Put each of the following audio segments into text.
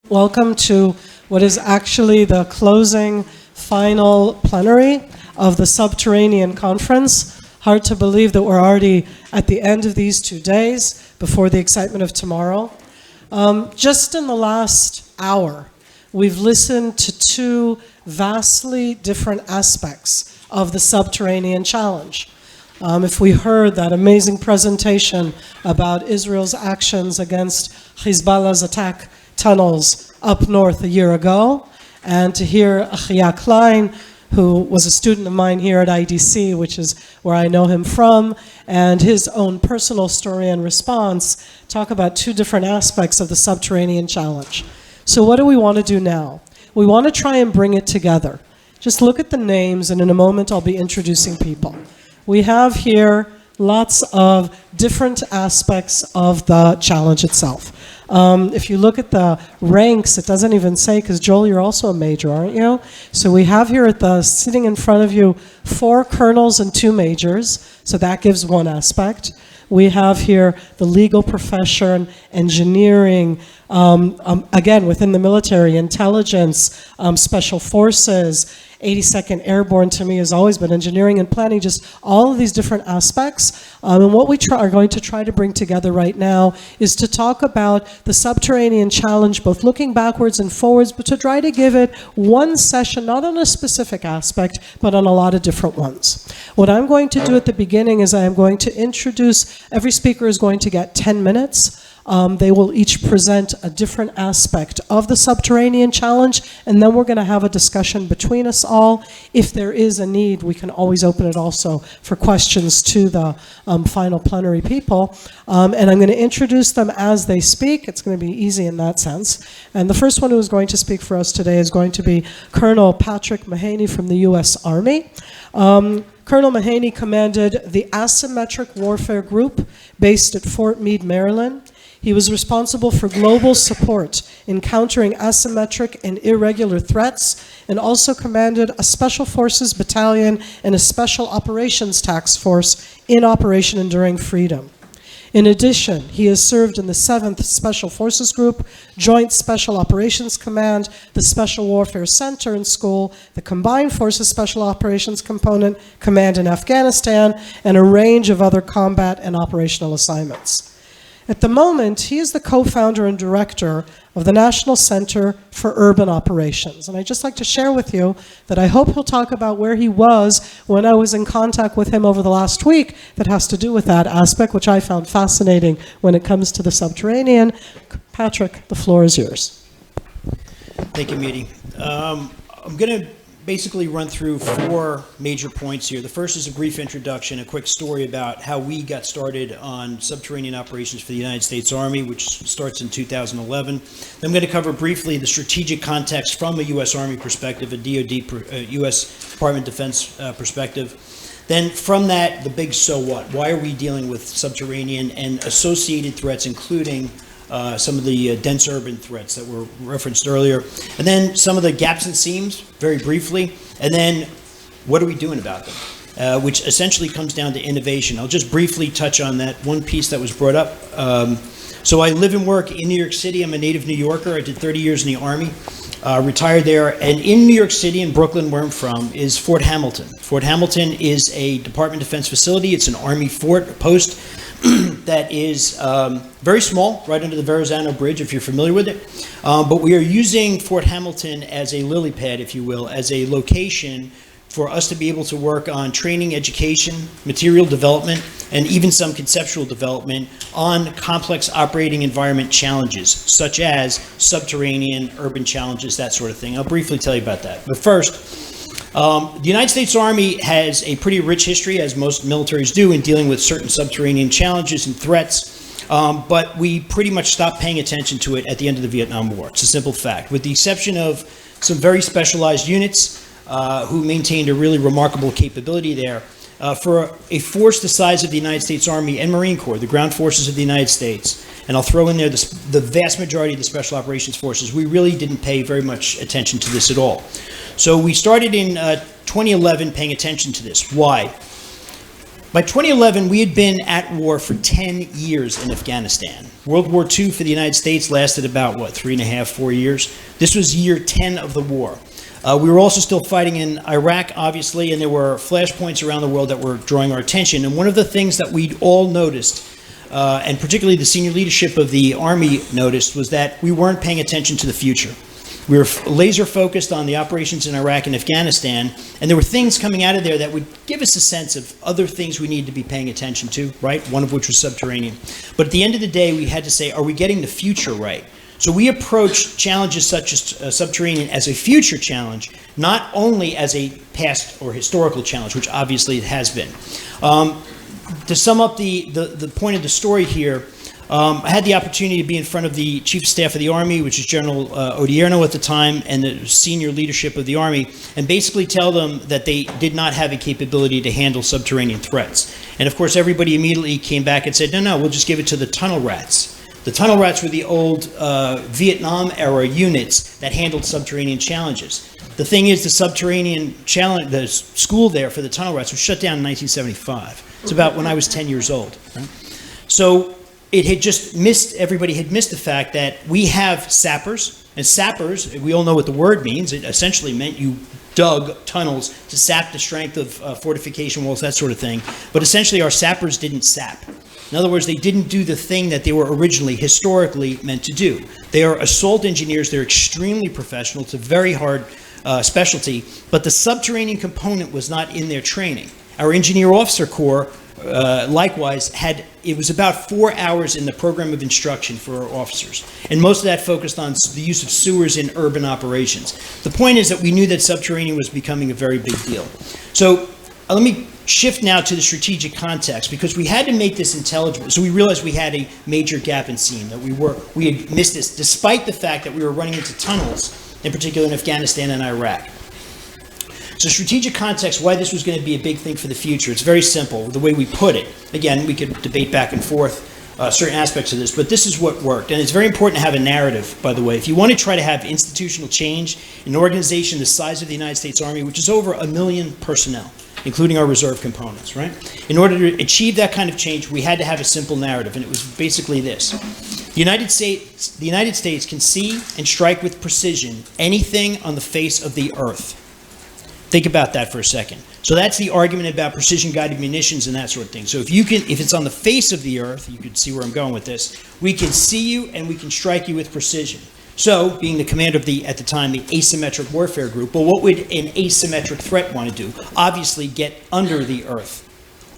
Welcome to what is actually the closing final plenary of the Subterranean Conference. Hard to believe that we're already at the end of these 2 days before the excitement of tomorrow. Just in the last hour, we've listened to two vastly different aspects of the Subterranean Challenge. If we heard that amazing presentation about Israel's actions against Hezbollah's attack tunnels up north a year ago, and to hear Achia Klein, who was a student of mine here at IDC, which is where I know him from, and his own personal story and response, talk about two different aspects of the Subterranean Challenge. So what do we want to do now? We want to try and bring it together. Just look at the names, and in a moment I'll be introducing people. We have here lots of different aspects of the challenge itself. If you look at the ranks, it doesn't even say, because Joel, you're also a major, aren't you? So we have here sitting in front of you, 4 colonels and 2 majors, so that gives one aspect. We have here the legal profession, engineering, again, within the military, intelligence, special forces, 82nd Airborne to me has always been engineering and planning, just all of these different aspects. And what we are going to try to bring together right now is to talk about the Subterranean Challenge, both looking backwards and forwards, but to try to give it one session, not on a specific aspect, but on a lot of different ones. What I'm going to do at the beginning is I am going to introduce, every speaker is going to get 10 minutes. They will each present a different aspect of the Subterranean Challenge, and then we're going to have a discussion between us all. If there is a need, we can always open it also for questions to the final plenary people. And I'm going to introduce them as they speak. It's going to be easy in that sense. And the first one who is going to speak for us today is going to be Colonel Patrick Mahany from the U.S. Army. Colonel Mahany commanded the Asymmetric Warfare Group based at Fort Meade, Maryland. He was responsible for global support in countering asymmetric and irregular threats, and also commanded a Special Forces battalion and a Special Operations Task Force in Operation Enduring Freedom. In addition, he has served in the 7th Special Forces Group, Joint Special Operations Command, the Special Warfare Center and School, the Combined Forces Special Operations Component Command in Afghanistan, and a range of other combat and operational assignments. At the moment, he is the co-founder and director of the National Center for Urban Operations. And I'd just like to share with you that I hope he'll talk about where he was when I was in contact with him over the last week that has to do with that aspect, which I found fascinating when it comes to the Subterranean. Patrick, the floor is yours. Thank you, Miri. I'm going to basically run through 4 major points here. The first is a brief introduction, a quick story about how we got started on subterranean operations for the United States Army, which starts in 2011. Then I'm going to cover briefly the strategic context from a U.S. Army perspective, a DoD, U.S. Department of Defense perspective. Then from that, the big so what. Why are we dealing with subterranean and associated threats, including some of the dense urban threats that were referenced earlier, and then some of the gaps and seams, very briefly, and then what are we doing about them, which essentially comes down to innovation. I'll just briefly touch on that one piece that was brought up. So I live and work in New York City. I'm a native New Yorker. I did 30 years in the Army, retired there, and in New York City, in Brooklyn, where I'm from, is Fort Hamilton. Fort Hamilton is a Department of Defense facility. It's an Army fort, a post, that is very small, right under the Verrazano Bridge, if you're familiar with it. But we are using Fort Hamilton as a lily pad, if you will, as a location for us to be able to work on training, education, material development, and even some conceptual development on complex operating environment challenges, such as subterranean, urban challenges, that sort of thing. I'll briefly tell you about that. But first, the United States Army has a pretty rich history, as most militaries do, in dealing with certain subterranean challenges and threats, but we pretty much stopped paying attention to it at the end of the Vietnam War. It's a simple fact, with the exception of some very specialized units who maintained a really remarkable capability there. For a force the size of the United States Army and Marine Corps, the ground forces of the United States, and I'll throw in there the vast majority of the Special Operations Forces, we really didn't pay very much attention to this at all. So we started in 2011 paying attention to this. Why? By 2011, we had been at war for 10 years in Afghanistan. World War II for the United States lasted about, 3.5, 4 years? This was year 10 of the war. We were also still fighting in Iraq, obviously, and there were flashpoints around the world that were drawing our attention. And one of the things that we'd all noticed, and particularly the senior leadership of the Army noticed, was that we weren't paying attention to the future. We were laser focused on the operations in Iraq and Afghanistan, and there were things coming out of there that would give us a sense of other things we need to be paying attention to, right? One of which was subterranean. But at the end of the day, we had to say, are we getting the future right? So we approach challenges such as subterranean as a future challenge, not only as a past or historical challenge, which obviously it has been. To sum up the point of the story here, I had the opportunity to be in front of the Chief of Staff of the Army, which is General Odierno at the time, and the senior leadership of the Army, and basically tell them that they did not have a capability to handle subterranean threats. And of course, everybody immediately came back and said, no, we'll just give it to the tunnel rats. The tunnel rats were the old Vietnam-era units that handled subterranean challenges. The thing is, the subterranean challenge, the school there for the tunnel rats was shut down in 1975. It's about when I was 10 years old. Right? So it had just missed, everybody had missed the fact that we have sappers, and sappers, we all know what the word means. It essentially meant you dug tunnels to sap the strength of fortification walls, that sort of thing. But essentially, our sappers didn't sap. In other words, they didn't do the thing that they were originally, historically, meant to do. They are assault engineers. They're extremely professional. It's a very hard specialty. But the subterranean component was not in their training. Our engineer officer corps, likewise, it was about 4 hours in the program of instruction for our officers. And most of that focused on the use of sewers in urban operations. The point is that we knew that subterranean was becoming a very big deal. So let me shift now to the strategic context, because we had to make this intelligible. So we realized we had a major gap in SEAM, that we had missed this, despite the fact that we were running into tunnels, in particular in Afghanistan and Iraq. So strategic context, why this was going to be a big thing for the future, it's very simple, the way we put it. Again, we could debate back and forth certain aspects of this, but this is what worked. And it's very important to have a narrative, by the way. If you want to try to have institutional change in an organization the size of the United States Army, which is over 1 million personnel, including our reserve components, right? In order to achieve that kind of change, we had to have a simple narrative, and it was basically this. The United States can see and strike with precision anything on the face of the earth. Think about that for a second. So that's the argument about precision-guided munitions and that sort of thing. So if it's on the face of the earth, you can see where I'm going with this, we can see you and we can strike you with precision. So, being the commander of at the time, the Asymmetric Warfare Group, well, what would an asymmetric threat want to do? Obviously, get under the earth.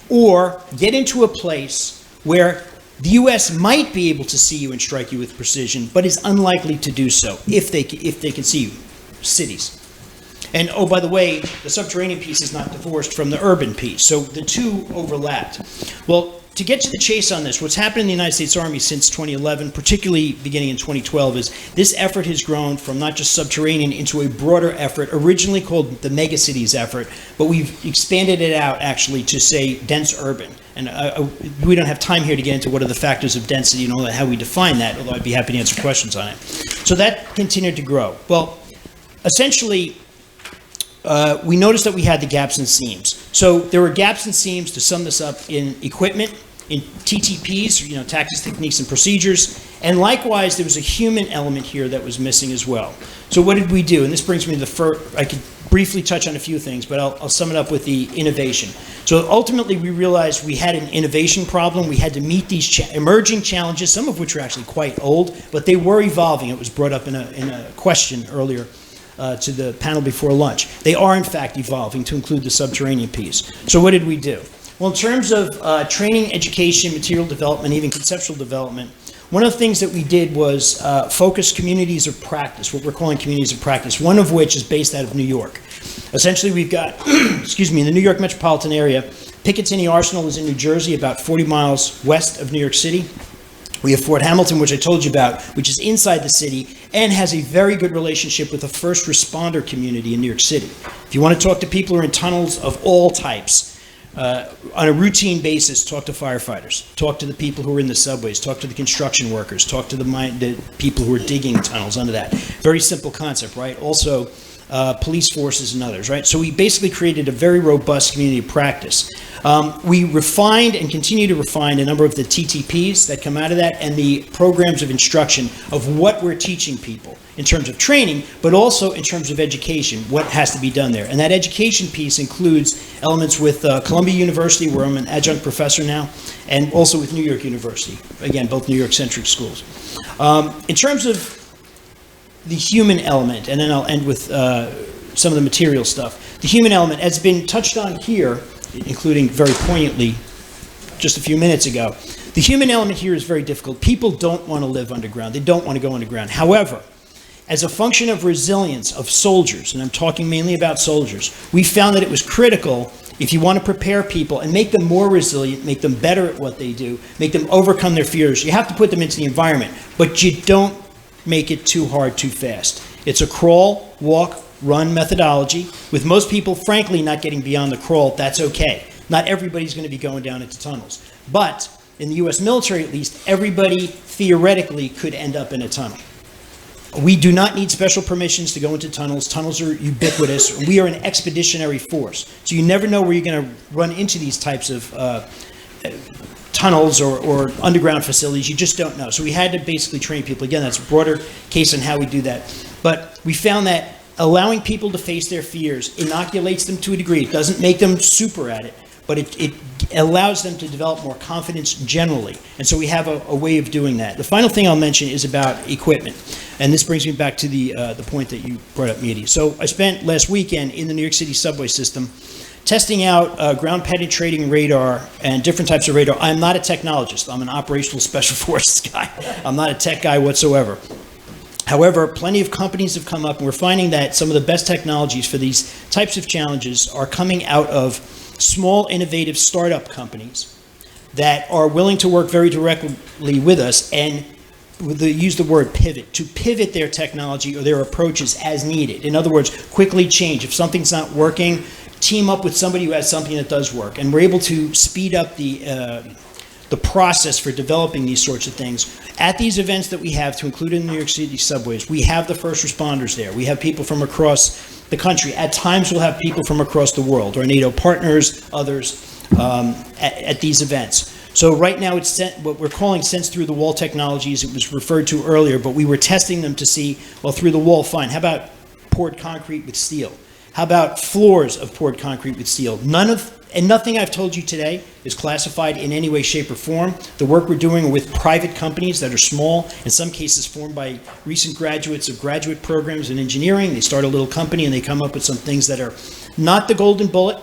Or get into a place where the U.S. might be able to see you and strike you with precision, but is unlikely to do so if they can see you. Cities. And, oh, by the way, the subterranean piece is not divorced from the urban piece. So the two overlapped. Well, to get to the chase on this, what's happened in the United States Army since 2011, particularly beginning in 2012, is this effort has grown from not just subterranean into a broader effort, originally called the megacities effort, but we've expanded it out, actually, to, say, dense urban. And we don't have time here to get into what are the factors of density and all that, how we define that, although I'd be happy to answer questions on it. So that continued to grow. Well, essentially, we noticed that we had the gaps and seams. So there were gaps and seams, to sum this up, in equipment, in TTPs, tactics, techniques, and procedures, and likewise there was a human element here that was missing as well. So what did we do? And this brings me to the first. I could briefly touch on a few things, but I'll sum it up with the innovation. So ultimately we realized we had an innovation problem. We had to meet these emerging challenges, some of which were actually quite old, but they were evolving. It was brought up in a question earlier to the panel before lunch. They are, in fact, evolving to include the subterranean piece. So what did we do? Well, in terms of training, education, material development, even conceptual development, one of the things that we did was focus communities of practice, what we're calling communities of practice, one of which is based out of New York. Essentially, we've got, in the New York metropolitan area, Picatinny Arsenal is in New Jersey, about 40 miles west of New York City. We have Fort Hamilton, which I told you about, which is inside the city and has a very good relationship with the first responder community in New York City. If you want to talk to people who are in tunnels of all types, on a routine basis, talk to firefighters, talk to the people who are in the subways, talk to the construction workers, talk to the people who are digging tunnels under that. Very simple concept, right? Also, police forces, and others, right? So we basically created a very robust community of practice. We refined and continue to refine a number of the TTPs that come out of that and the programs of instruction of what we're teaching people in terms of training, but also in terms of education, what has to be done there. And that education piece includes elements with Columbia University, where I'm an adjunct professor now, and also with New York University, again, both New York-centric schools. In terms of the human element, and then I'll end with some of the material stuff. The human element has been touched on here, including very poignantly just a few minutes ago. The human element here is very difficult. People don't want to live underground. They don't want to go underground. However, as a function of resilience of soldiers, and I'm talking mainly about soldiers, we found that it was critical if you want to prepare people and make them more resilient, make them better at what they do, make them overcome their fears, you have to put them into the environment, but you don't make it too hard too fast. It's a crawl, walk, run methodology. With most people, frankly, not getting beyond the crawl, that's okay. Not everybody's going to be going down into tunnels. But in the U.S. military, at least, everybody theoretically could end up in a tunnel. We do not need special permissions to go into tunnels. Tunnels are ubiquitous. We are an expeditionary force. So you never know where you're going to run into these types of tunnels or underground facilities. You just don't know. So we had to basically train people. Again, that's a broader case on how we do that. But we found that allowing people to face their fears inoculates them to a degree. It doesn't make them super at it, but it allows them to develop more confidence generally. And so we have a way of doing that. The final thing I'll mention is about equipment. And this brings me back to the point that you brought up, Miri. So I spent last weekend in the New York City subway system testing out ground penetrating radar and different types of radar. I'm not a technologist. I'm an operational special forces guy. I'm not a tech guy whatsoever. However, plenty of companies have come up, and we're finding that some of the best technologies for these types of challenges are coming out of small, innovative startup companies that are willing to work very directly with us and use the word pivot, to pivot their technology or their approaches as needed. In other words, quickly change. If something's not working, team up with somebody who has something that does work. And we're able to speed up the process for developing these sorts of things. At these events that we have, to include in New York City subways, we have the first responders there. We have people from across the country. At times, we'll have people from across the world, our NATO partners, others, at these events. So right now, it's what we're calling sense through the wall technologies. It was referred to earlier, but we were testing them to see, well, through the wall, fine. How about poured concrete with steel? How about floors of poured concrete with steel? Nothing I've told you today is classified in any way, shape, or form. The work we're doing with private companies that are small, in some cases formed by recent graduates of graduate programs in engineering. They start a little company and they come up with some things that are not the golden bullet,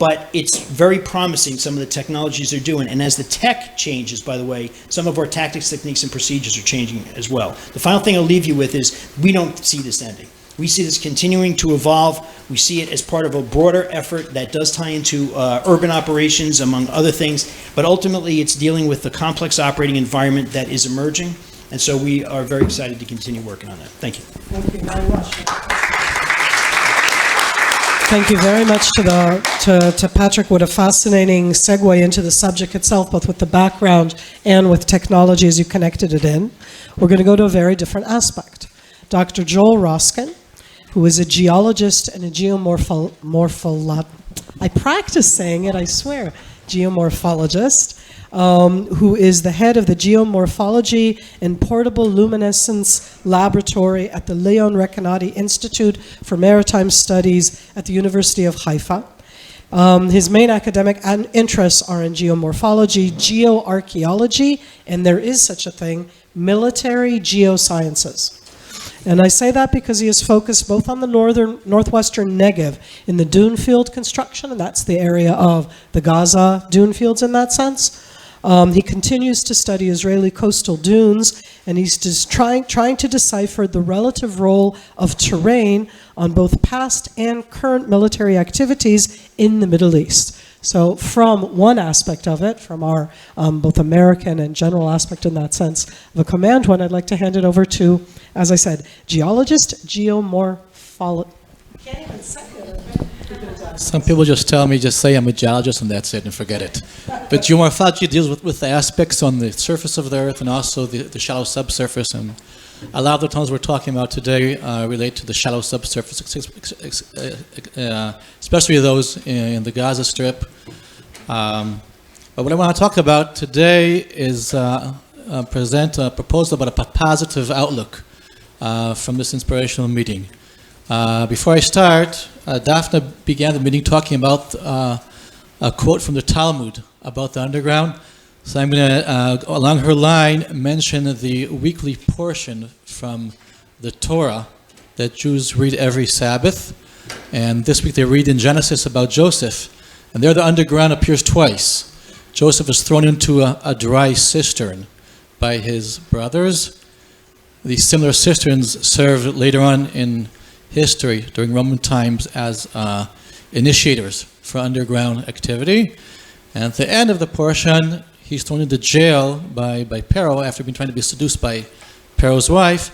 but it's very promising, some of the technologies they're doing. And as the tech changes, by the way, some of our tactics, techniques, and procedures are changing as well. The final thing I'll leave you with is we don't see this ending. We see this continuing to evolve. We see it as part of a broader effort that does tie into urban operations, among other things. But ultimately, it's dealing with the complex operating environment that is emerging. And so we are very excited to continue working on that. Thank you. Thank you very much. Thank you very much to Patrick. What a fascinating segue into the subject itself, both with the background and with technology as you connected it in. We're going to go to a very different aspect. Dr. Joel Roskin, who is a geologist and a I practice saying it, I swear, geomorphologist, who is the head of the Geomorphology and Portable Luminescence Laboratory at the Leon Recanati Institute for Maritime Studies at the University of Haifa. His main academic interests are in geomorphology, geoarchaeology, and there is such a thing, military geosciences. And I say that because he is focused both on the northwestern Negev in the dune field construction, and that's the area of the Gaza dune fields in that sense. He continues to study Israeli coastal dunes, and he's just trying to decipher the relative role of terrain on both past and current military activities in the Middle East. So from one aspect of it, from our both American and general aspect in that sense of a command one, I'd like to hand it over to, as I said, geologist, geomorphologist. Can't even say it. Some people just tell me, just say I'm a geologist and that's it and forget it. But geomorphology deals with the aspects on the surface of the earth and also the shallow subsurface. And A lot of the tunnels we're talking about today relate to the shallow subsurface, especially those in the Gaza Strip. But what I want to talk about today is present a proposal about a positive outlook from this inspirational meeting. Before I start, Daphne began the meeting talking about a quote from the Talmud about the underground. So I'm going to, along her line, mention the weekly portion from the Torah that Jews read every Sabbath. And this week they read in Genesis about Joseph. And there the underground appears twice. Joseph is thrown into a dry cistern by his brothers. These similar cisterns served later on in history during Roman times as initiators for underground activity. And at the end of the portion, he's thrown into jail by Pharaoh after being trying to be seduced by Pharaoh's wife.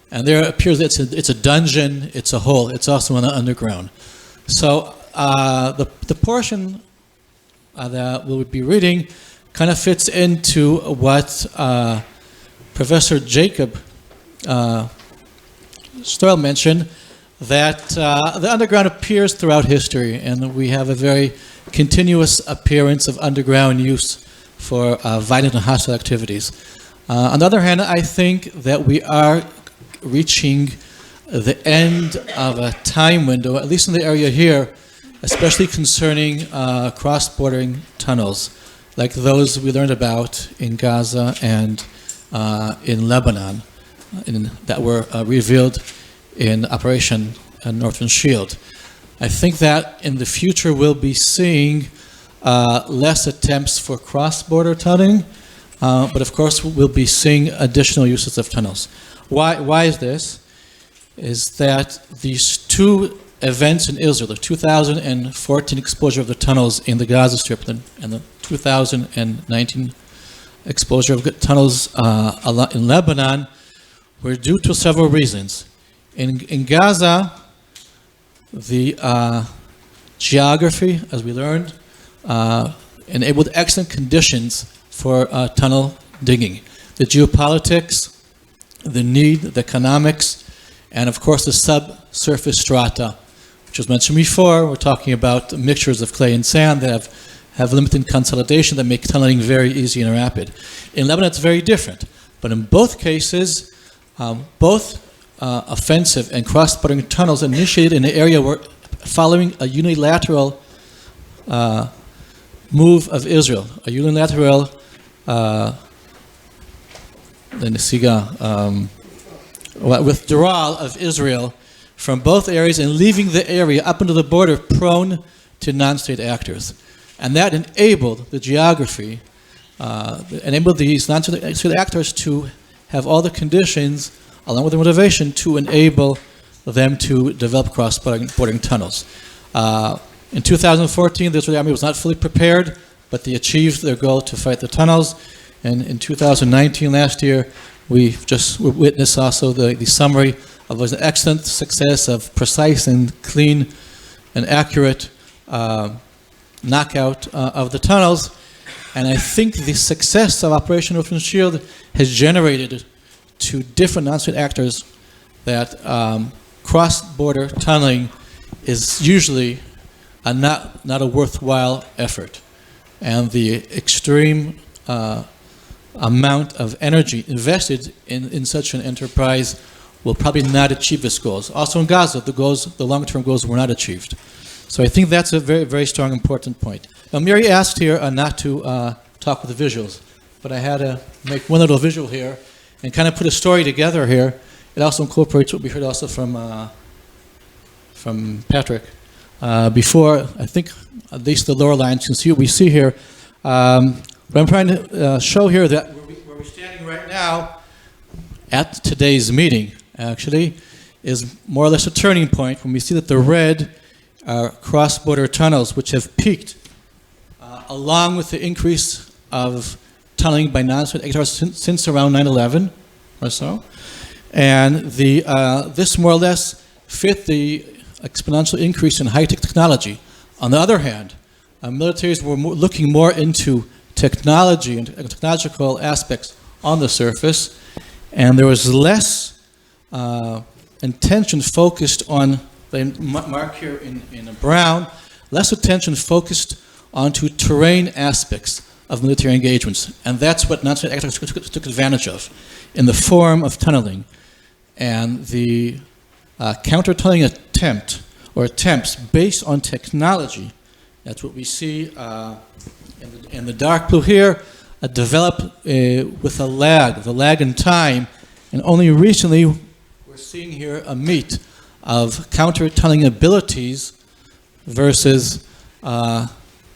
And there appears that it's a dungeon, it's a hole, it's also in the underground. So the portion that we'll be reading kind of fits into what Professor Jacob Stoyle mentioned, that the underground appears throughout history, and we have a very continuous appearance of underground use for violent and hostile activities. On the other hand, I think that we are reaching the end of a time window, at least in the area here, especially concerning cross-bordering tunnels, like those we learned about in Gaza and in Lebanon, that were revealed in Operation Northern Shield. I think that in the future we'll be seeing less attempts for cross-border tunneling, but of course we'll be seeing additional uses of tunnels. Why is this? Is that these two events in Israel, the 2014 exposure of the tunnels in the Gaza Strip and the 2019 exposure of tunnels in Lebanon, were due to several reasons. In Gaza, the geography, as we learned, enabled excellent conditions for tunnel digging. The geopolitics, the need, the economics, and of course the subsurface strata, which was mentioned before. We're talking about mixtures of clay and sand that have limited consolidation that make tunneling very easy and rapid. In Lebanon, it's very different. But in both cases, both offensive and cross-border tunnels initiated in an area where, following a unilateral move of Israel, a unilateral withdrawal of Israel from both areas and leaving the area up into the border prone to non-state actors. And that enabled the geography, enabled these non-state actors to have all the conditions, along with the motivation, to enable them to develop cross-border tunnels. In 2014, the Israeli army was not fully prepared, but they achieved their goal to fight the tunnels. And in 2019, last year, we just witnessed also the summary of an excellent success of precise and clean and accurate knockout of the tunnels. And I think the success of Operation Northern Shield has generated to different non-state actors that cross-border tunneling is usually not a worthwhile effort. And the extreme amount of energy invested in such an enterprise will probably not achieve its goals. Also in Gaza, the long-term goals were not achieved. So I think that's a very, very strong, important point. Now, Miri asked here not to talk with the visuals, but I had to make one little visual here and kind of put a story together here. It also incorporates what we heard also from Patrick before. I think at least the lower lines can see what we see here. But I'm trying to show here that where we're standing right now at today's meeting, actually, is more or less a turning point when we see that the red are cross-border tunnels, which have peaked along with the increase of tunneling by non-state actors since around 9/11 or so. And this more or less fit the exponential increase in high-tech technology. On the other hand, militaries were looking more into technology and technological aspects on the surface, and there was less attention focused on, the mark here in brown, less attention focused onto terrain aspects of military engagements. And that's what non-state actors took advantage of in the form of tunneling. And the counter-tunneling attempt, or attempts based on technology, that's what we see in the dark blue here, develop with a lag, the lag in time, and only recently we're seeing here a meet of counter-tunneling abilities versus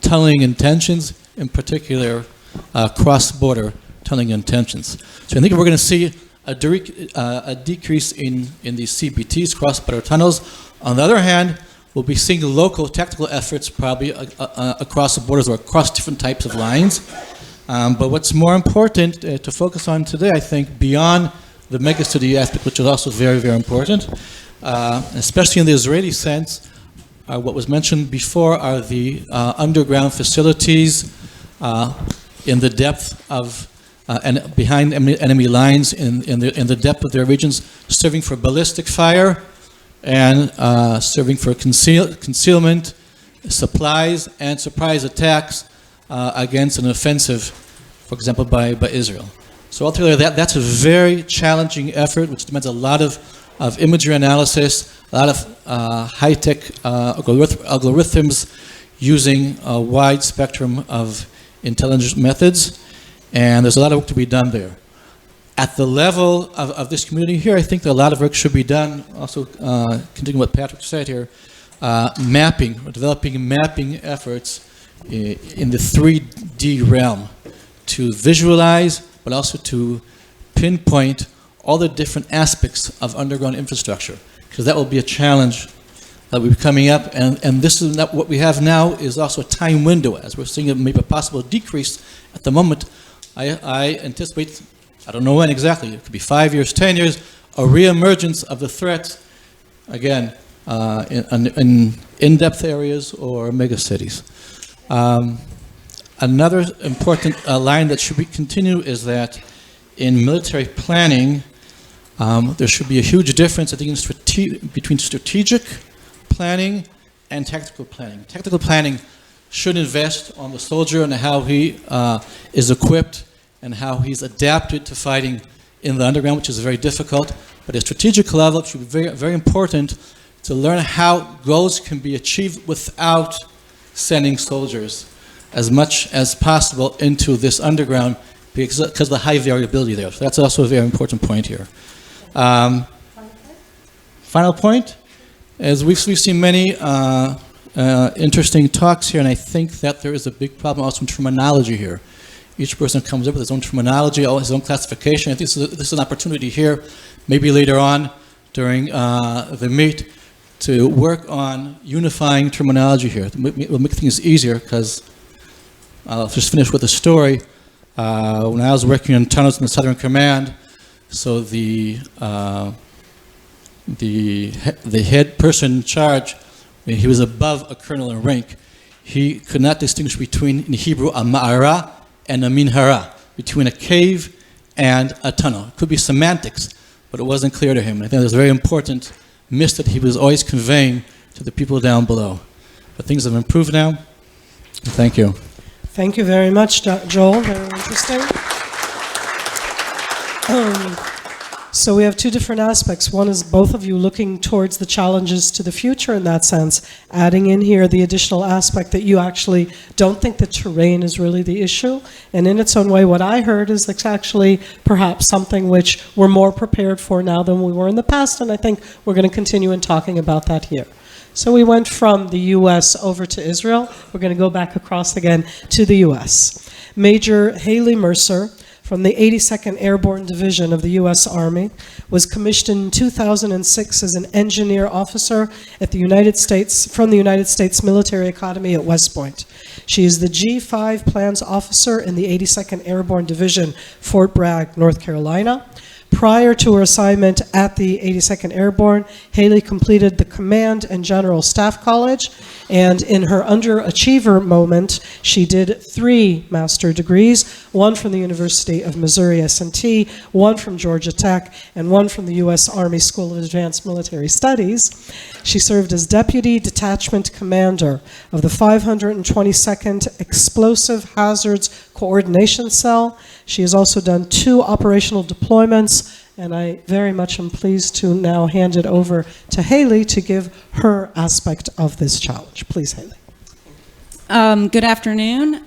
tunneling intentions, in particular cross-border tunneling intentions. So I think we're going to see a decrease in these CBTs, cross-border tunnels. On the other hand, we'll be seeing local tactical efforts probably across the borders or across different types of lines. But what's more important to focus on today, I think, beyond the megacity aspect, which is also very, very important, especially in the Israeli sense, what was mentioned before are the underground facilities in the depth of and behind enemy lines in the depth of their regions, serving for ballistic fire and serving for concealment, supplies, and surprise attacks against an offensive, for example, by Israel. So altogether, that's a very challenging effort, which demands a lot of imagery analysis, a lot of high-tech algorithms using a wide spectrum of intelligence methods, and there's a lot of work to be done there. At the level of this community here, I think that a lot of work should be done, also continuing what Patrick said here, mapping, or developing mapping efforts in the 3D realm to visualize, but also to pinpoint all the different aspects of underground infrastructure, because that will be a challenge that will be coming up, and this is not what we have now is also a time window, as we're seeing maybe a possible decrease at the moment. I anticipate, I don't know when exactly, it could be 5 years, 10 years, a reemergence of the threat, again, in in-depth areas or megacities. Another important line that should be continued is that in military planning, there should be a huge difference, I think, between strategic planning and tactical planning. Tactical planning should invest on the soldier and how he is equipped and how he's adapted to fighting in the underground, which is very difficult. But at a strategic level, it should be very, very important to learn how goals can be achieved without sending soldiers as much as possible into this underground because of the high variability there. So that's also a very important point here. Final point, as we've seen many interesting talks here, and I think that there is a big problem also in terminology here. Each person comes up with his own terminology, his own classification. I think this is an opportunity here, maybe later on during the meet, to work on unifying terminology here. It will make things easier, because I'll just finish with a story. When I was working on tunnels in the Southern Command, so the head person in charge, when he was above a colonel in rank, he could not distinguish between, in Hebrew, a ma'ara and a minhara, between a cave and a tunnel. It could be semantics, but it wasn't clear to him. I think it was a very important miss that he was always conveying to the people down below. But things have improved now. Thank you. Thank you very much, Joel. Very interesting. So we have two different aspects. One is both of you looking towards the challenges to the future in that sense, adding in here the additional aspect that you actually don't think the terrain is really the issue. And in its own way, what I heard is it's actually perhaps something which we're more prepared for now than we were in the past, and I think we're going to continue in talking about that here. So we went from the U.S. over to Israel. We're going to go back across again to the U.S. Major Haley Mercer, from the 82nd Airborne Division of the U.S. Army, was commissioned in 2006 as an engineer officer at the from the United States Military Academy at West Point. She is the G5 Plans Officer in the 82nd Airborne Division, Fort Bragg, North Carolina. Prior to her assignment at the 82nd Airborne, Haley completed the Command and General Staff College, and in her underachiever moment, she did 3 master degrees, one from the University of Missouri S&T, one from Georgia Tech, and one from the U.S. Army School of Advanced Military Studies. She served as Deputy Detachment Commander of the 522nd Explosive Hazards Coordination Cell. She has also done 2 operational deployments, and I very much am pleased to now hand it over to Haley to give her aspect of this challenge. Please, Haley. Good afternoon.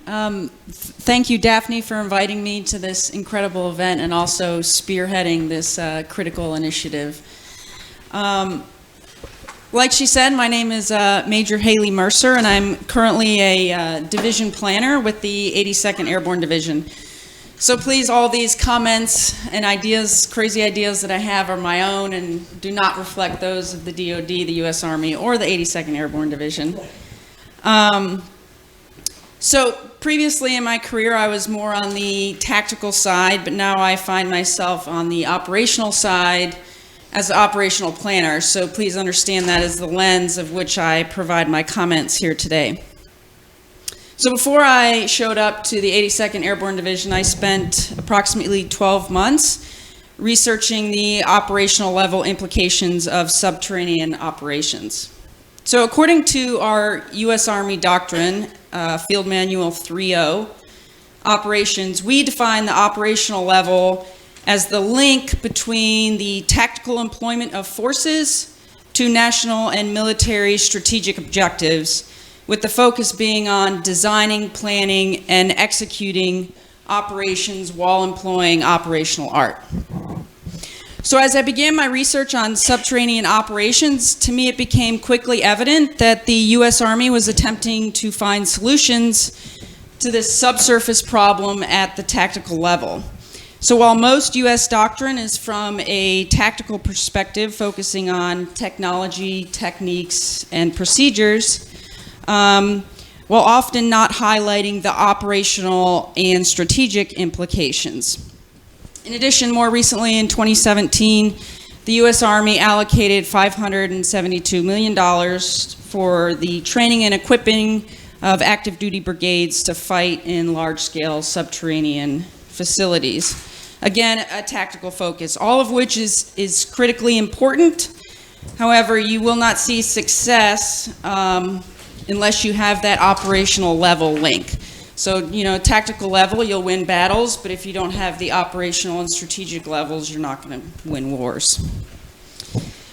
Thank you, Daphne, for inviting me to this incredible event and also spearheading this critical initiative. Like she said, my name is Major Haley Mercer, and I'm currently a division planner with the 82nd Airborne Division. So please, all these comments and ideas, crazy ideas that I have are my own and do not reflect those of the DoD, the U.S. Army, or the 82nd Airborne Division. So previously in my career, I was more on the tactical side, but now I find myself on the operational side as an operational planner. So please understand that as the lens of which I provide my comments here today. So before I showed up to the 82nd Airborne Division, I spent approximately 12 months researching the operational level implications of subterranean operations. So according to our U.S. Army doctrine, Field Manual 3.0, operations, we define the operational level as the link between the tactical employment of forces to national and military strategic objectives, with the focus being on designing, planning, and executing operations while employing operational art. So as I began my research on subterranean operations, to me it became quickly evident that the U.S. Army was attempting to find solutions to this subsurface problem at the tactical level. So while most U.S. doctrine is from a tactical perspective, focusing on technology, techniques, and procedures, while often not highlighting the operational and strategic implications. In addition, more recently in 2017, the U.S. Army allocated $572 million for the training and equipping of active duty brigades to fight in large-scale subterranean facilities. Again, a tactical focus, all of which is critically important. However, you will not see success unless you have that operational level link. So, tactical level, you'll win battles, but if you don't have the operational and strategic levels, you're not going to win wars.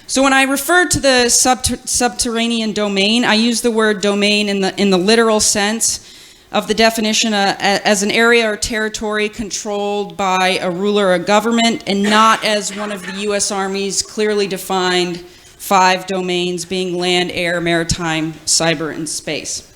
So when I refer to the subterranean domain, I use the word domain in the literal sense of the definition as an area or territory controlled by a ruler or government, and not as one of the U.S. Army's clearly defined 5 domains, being land, air, maritime, cyber, and space.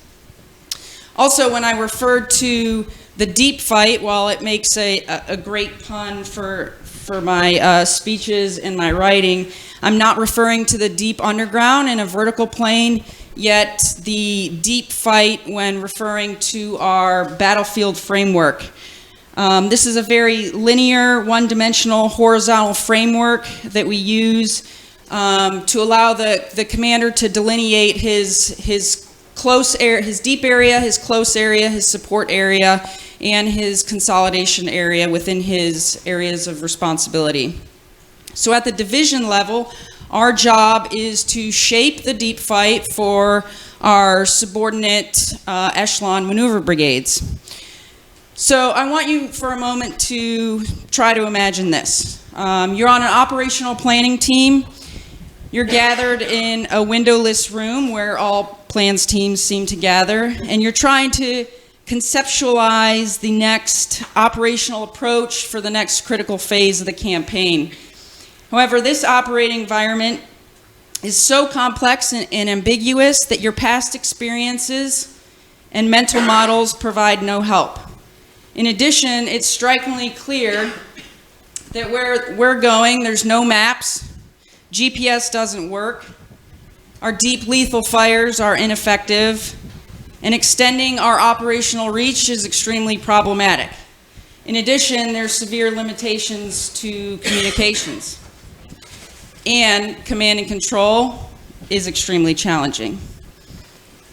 Also, when I referred to the deep fight, while it makes a great pun for my speeches and my writing, I'm not referring to the deep underground in a vertical plane, yet the deep fight when referring to our battlefield framework. This is a very linear, one-dimensional, horizontal framework that we use to allow the commander to delineate his close area, his deep area, his close area, his support area, and his consolidation area within his areas of responsibility. So at the division level, our job is to shape the deep fight for our subordinate echelon maneuver brigades. So I want you for a moment to try to imagine this. You're on an operational planning team. You're gathered in a windowless room where all plans teams seem to gather, and you're trying to conceptualize the next operational approach for the next critical phase of the campaign. However, this operating environment is so complex and ambiguous that your past experiences and mental models provide no help. In addition, it's strikingly clear that where we're going, there's no maps, GPS doesn't work, our deep lethal fires are ineffective, and extending our operational reach is extremely problematic. In addition, there's severe limitations to communications. And command and control is extremely challenging.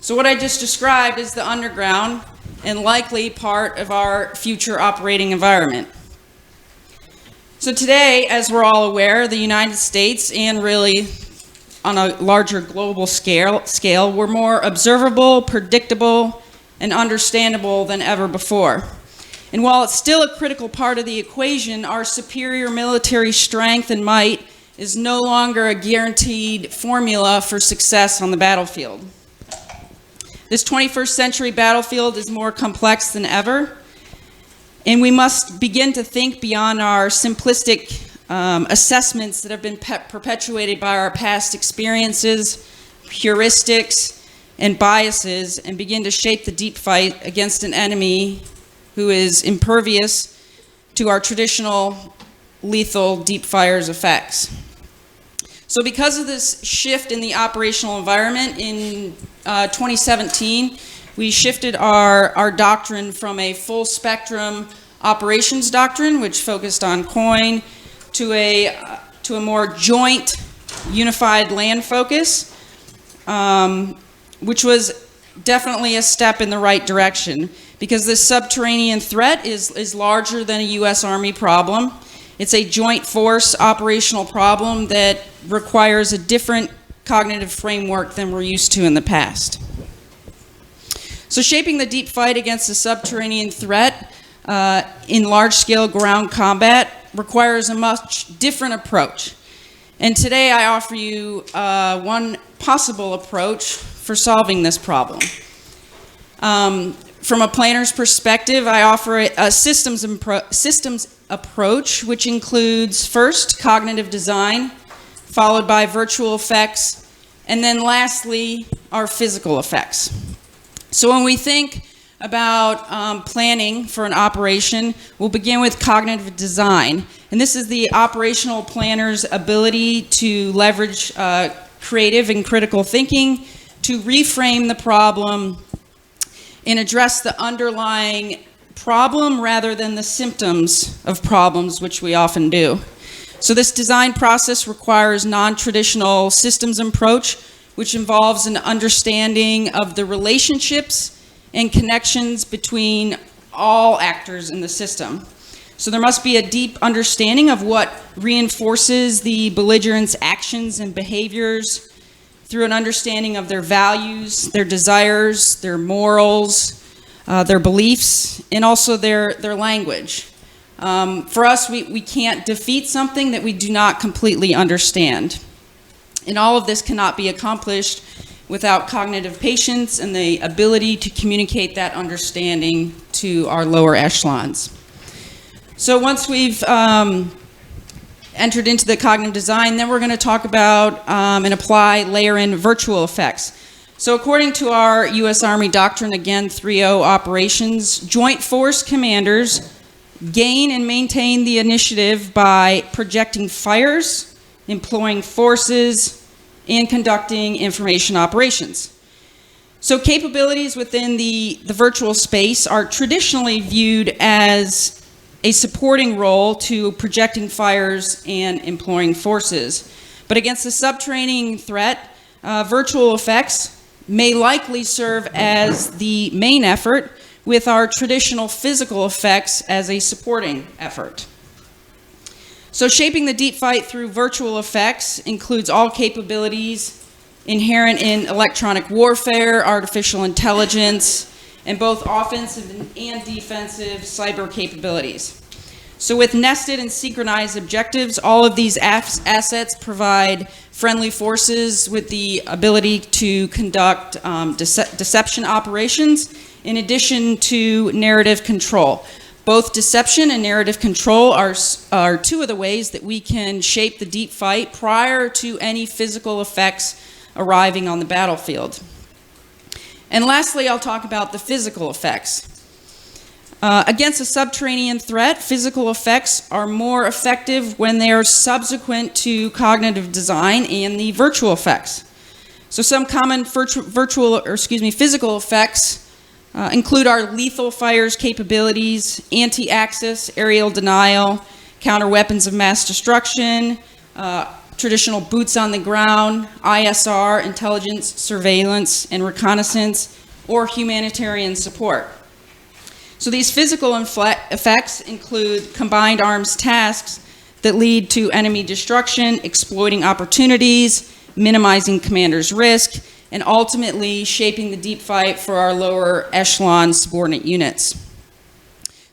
So what I just described is the underground and likely part of our future operating environment. So today, as we're all aware, the United States, and really on a larger global scale, we're more observable, predictable, and understandable than ever before. And while it's still a critical part of the equation, our superior military strength and might is no longer a guaranteed formula for success on the battlefield. This 21st century battlefield is more complex than ever, and we must begin to think beyond our simplistic assessments that have been perpetuated by our past experiences, heuristics, and biases, and begin to shape the deep fight against an enemy who is impervious to our traditional lethal deep fire's effects. So because of this shift in the operational environment in 2017, we shifted our doctrine from a full spectrum operations doctrine, which focused on COIN, to a more joint, unified land focus, which was definitely a step in the right direction, because this subterranean threat is larger than a U.S. Army problem. It's a joint force operational problem that requires a different cognitive framework than we're used to in the past. So shaping the deep fight against the subterranean threat in large-scale ground combat requires a much different approach. And today I offer you one possible approach for solving this problem. From a planner's perspective, I offer a systems approach, which includes first cognitive design, followed by virtual effects, and then lastly, our physical effects. So when we think about planning for an operation, we'll begin with cognitive design. And this is the operational planner's ability to leverage creative and critical thinking to reframe the problem and address the underlying problem rather than the symptoms of problems, which we often do. So this design process requires non-traditional systems approach, which involves an understanding of the relationships and connections between all actors in the system. So there must be a deep understanding of what reinforces the belligerents' actions and behaviors through an understanding of their values, their desires, their morals, their beliefs, and also their language. For us, we can't defeat something that we do not completely understand. And all of this cannot be accomplished without cognitive patience and the ability to communicate that understanding to our lower echelons. So once we've entered into the cognitive design, then we're going to talk about and apply, layer in virtual effects. So according to our U.S. Army doctrine, again, 3.0 operations, joint force commanders gain and maintain the initiative by projecting fires, employing forces, and conducting information operations. So capabilities within the virtual space are traditionally viewed as a supporting role to projecting fires and employing forces. But against the subterranean threat, virtual effects may likely serve as the main effort, with our traditional physical effects as a supporting effort. So shaping the deep fight through virtual effects includes all capabilities inherent in electronic warfare, artificial intelligence, and both offensive and defensive cyber capabilities. So with nested and synchronized objectives, all of these assets provide friendly forces with the ability to conduct deception operations in addition to narrative control. Both deception and narrative control are two of the ways that we can shape the deep fight prior to any physical effects arriving on the battlefield. And lastly, I'll talk about the physical effects. Against a subterranean threat, physical effects are more effective when they are subsequent to cognitive design and the virtual effects. So some common physical effects include our lethal fires capabilities, anti-axis, aerial denial, counter weapons of mass destruction, traditional boots on the ground, ISR, intelligence, surveillance, and reconnaissance, or humanitarian support. So these physical effects include combined arms tasks that lead to enemy destruction, exploiting opportunities, minimizing commanders' risk, and ultimately shaping the deep fight for our lower echelon subordinate units.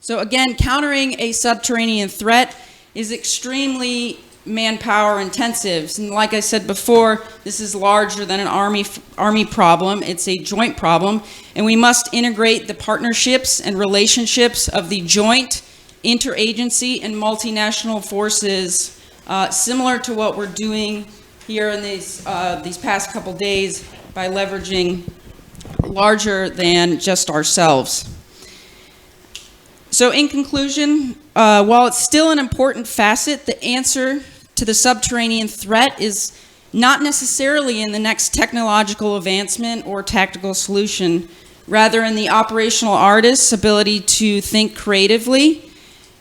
So again, countering a subterranean threat is extremely manpower intensive. And like I said before, this is larger than an army problem. It's a joint problem, and we must integrate the partnerships and relationships of the joint, interagency, and multinational forces, similar to what we're doing here in these past couple days by leveraging larger than just ourselves. So in conclusion, while it's still an important facet, the answer to the subterranean threat is not necessarily in the next technological advancement or tactical solution, rather in the operational artist's ability to think creatively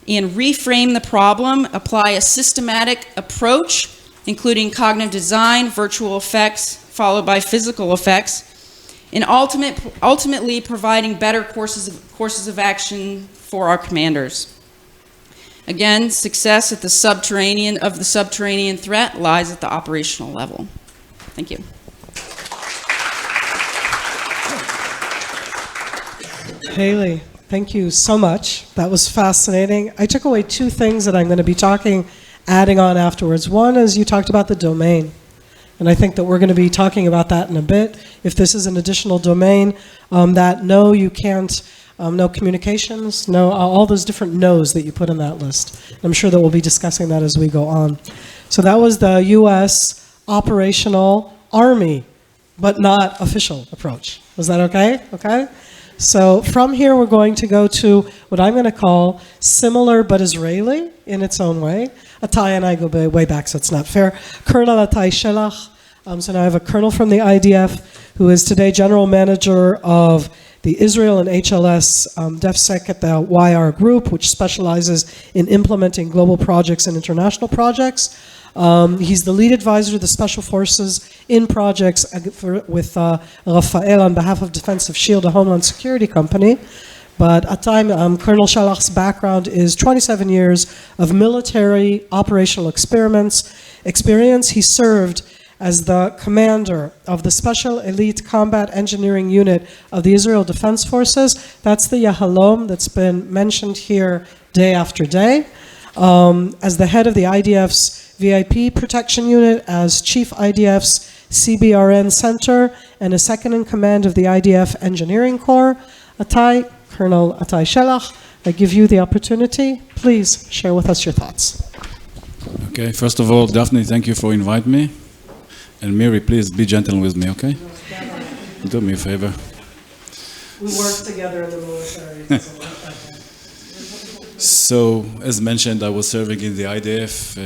and reframe the problem, apply a systematic approach, including cognitive design, virtual effects, followed by physical effects, and ultimately providing better courses of action for our commanders. Again, success at the subterranean threat lies at the operational level. Thank you. Haley, thank you so much. That was fascinating. I took away two things that I'm going to be adding on afterwards. One is you talked about the domain. And I think that we're going to be talking about that in a bit. If this is an additional domain, that no, you can't, no communications, no, all those different no's that you put in that list. I'm sure that we'll be discussing that as we go on. So that was the U.S. operational Army, but not official approach. Was that okay? Okay? So from here, we're going to go to what I'm going to call similar but Israeli in its own way. Atai and I go way back, so it's not fair. Colonel Atai Shelach. So now I have a colonel from the IDF who is today general manager of the Israel and HLS DefSec at the YR Group, which specializes in implementing global projects and international projects. He's the lead advisor to the Special Forces in projects with Rafael on behalf of Defensive Shield, a Homeland Security company. But at time, Colonel Shelach's background is 27 years of military operational experience. He served as the commander of the Special Elite Combat Engineering Unit of the Israel Defense Forces. That's the Yahalom that's been mentioned here day after day. As the head of the IDF's VIP Protection Unit, as Chief IDF's CBRN Center, and a second in command of the IDF Engineering Corps. Atai, Colonel Atai Shelach, I give you the opportunity. Please share with us your thoughts. Okay, first of all, Daphne, thank you for inviting me. And Miri, please be gentle with me, okay? Do me a favor. We work together in the military. So, as mentioned, I was serving in the IDF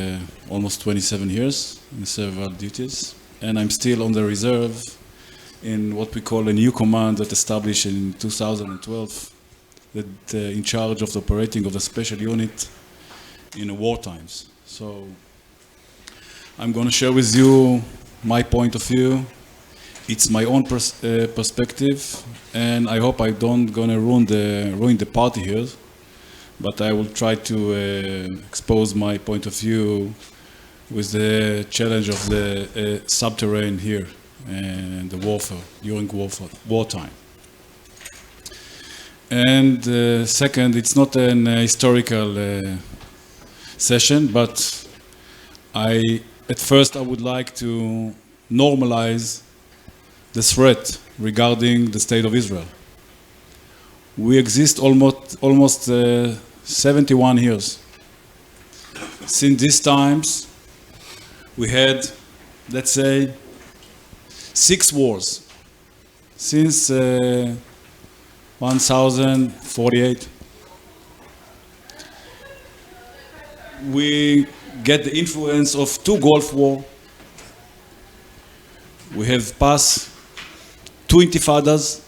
almost 27 years in several duties. And I'm still on the reserve in what we call a new command that established in 2012 that in charge of the operating of the special unit in war times. So I'm going to share with you my point of view. It's my own perspective, and I hope I don't gonna ruin the party here, but I will try to expose my point of view with the challenge of the subterranean here and the warfare during wartime. And second, it's not an historical session, but at first I would like to normalize the threat regarding the state of Israel. We exist almost 71 years. Since these times, we had, let's say, 6 wars since 1048. We get the influence of 2 Gulf Wars. We have passed 2 intifadas.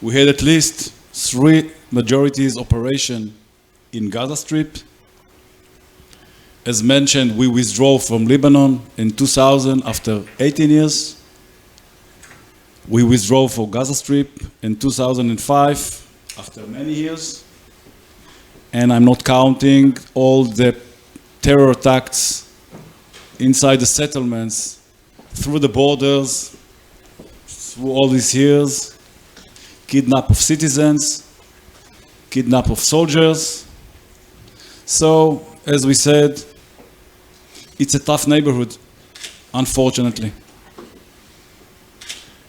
We had at least 3 majorities operation in Gaza Strip. As mentioned, we withdrew from Lebanon in 2000 after 18 years. We withdrew from Gaza Strip in 2005 after many years. And I'm not counting all the terror attacks inside the settlements, through the borders, through all these years, kidnap of citizens, kidnap of soldiers. So, as we said, it's a tough neighborhood, unfortunately.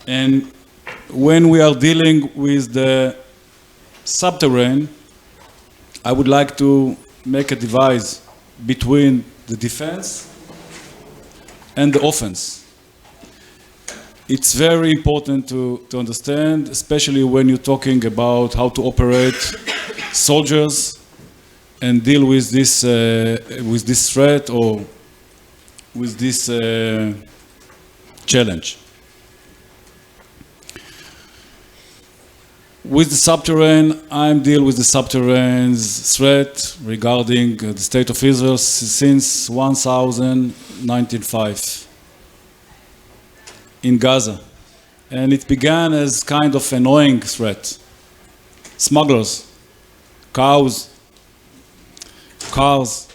And when we are dealing with the subterranean, I would like to make a divide between the defense and the offense. It's very important to understand, especially when you're talking about how to operate soldiers and deal with this threat or with this challenge. With the subterranean, I'm dealing with the subterranean's threat regarding the state of Israel since 1905 in Gaza. And it began as kind of annoying threat. Smugglers, cows, cars,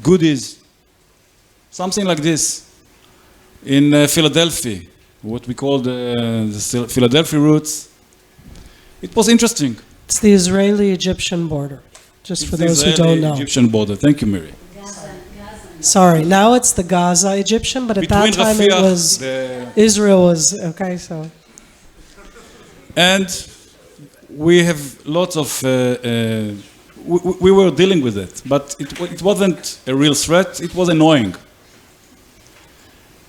goodies, something like this. In Philadelphia, what we call the Philadelphia routes, it was interesting. It's the Israeli-Egyptian border, just for those who don't know. Egyptian border. Thank you, Miri. Sorry, now it's the Gaza-Egyptian, but at that time it was, Israel was, okay, so. And we have lots of, we were dealing with it, but it wasn't a real threat, it was annoying.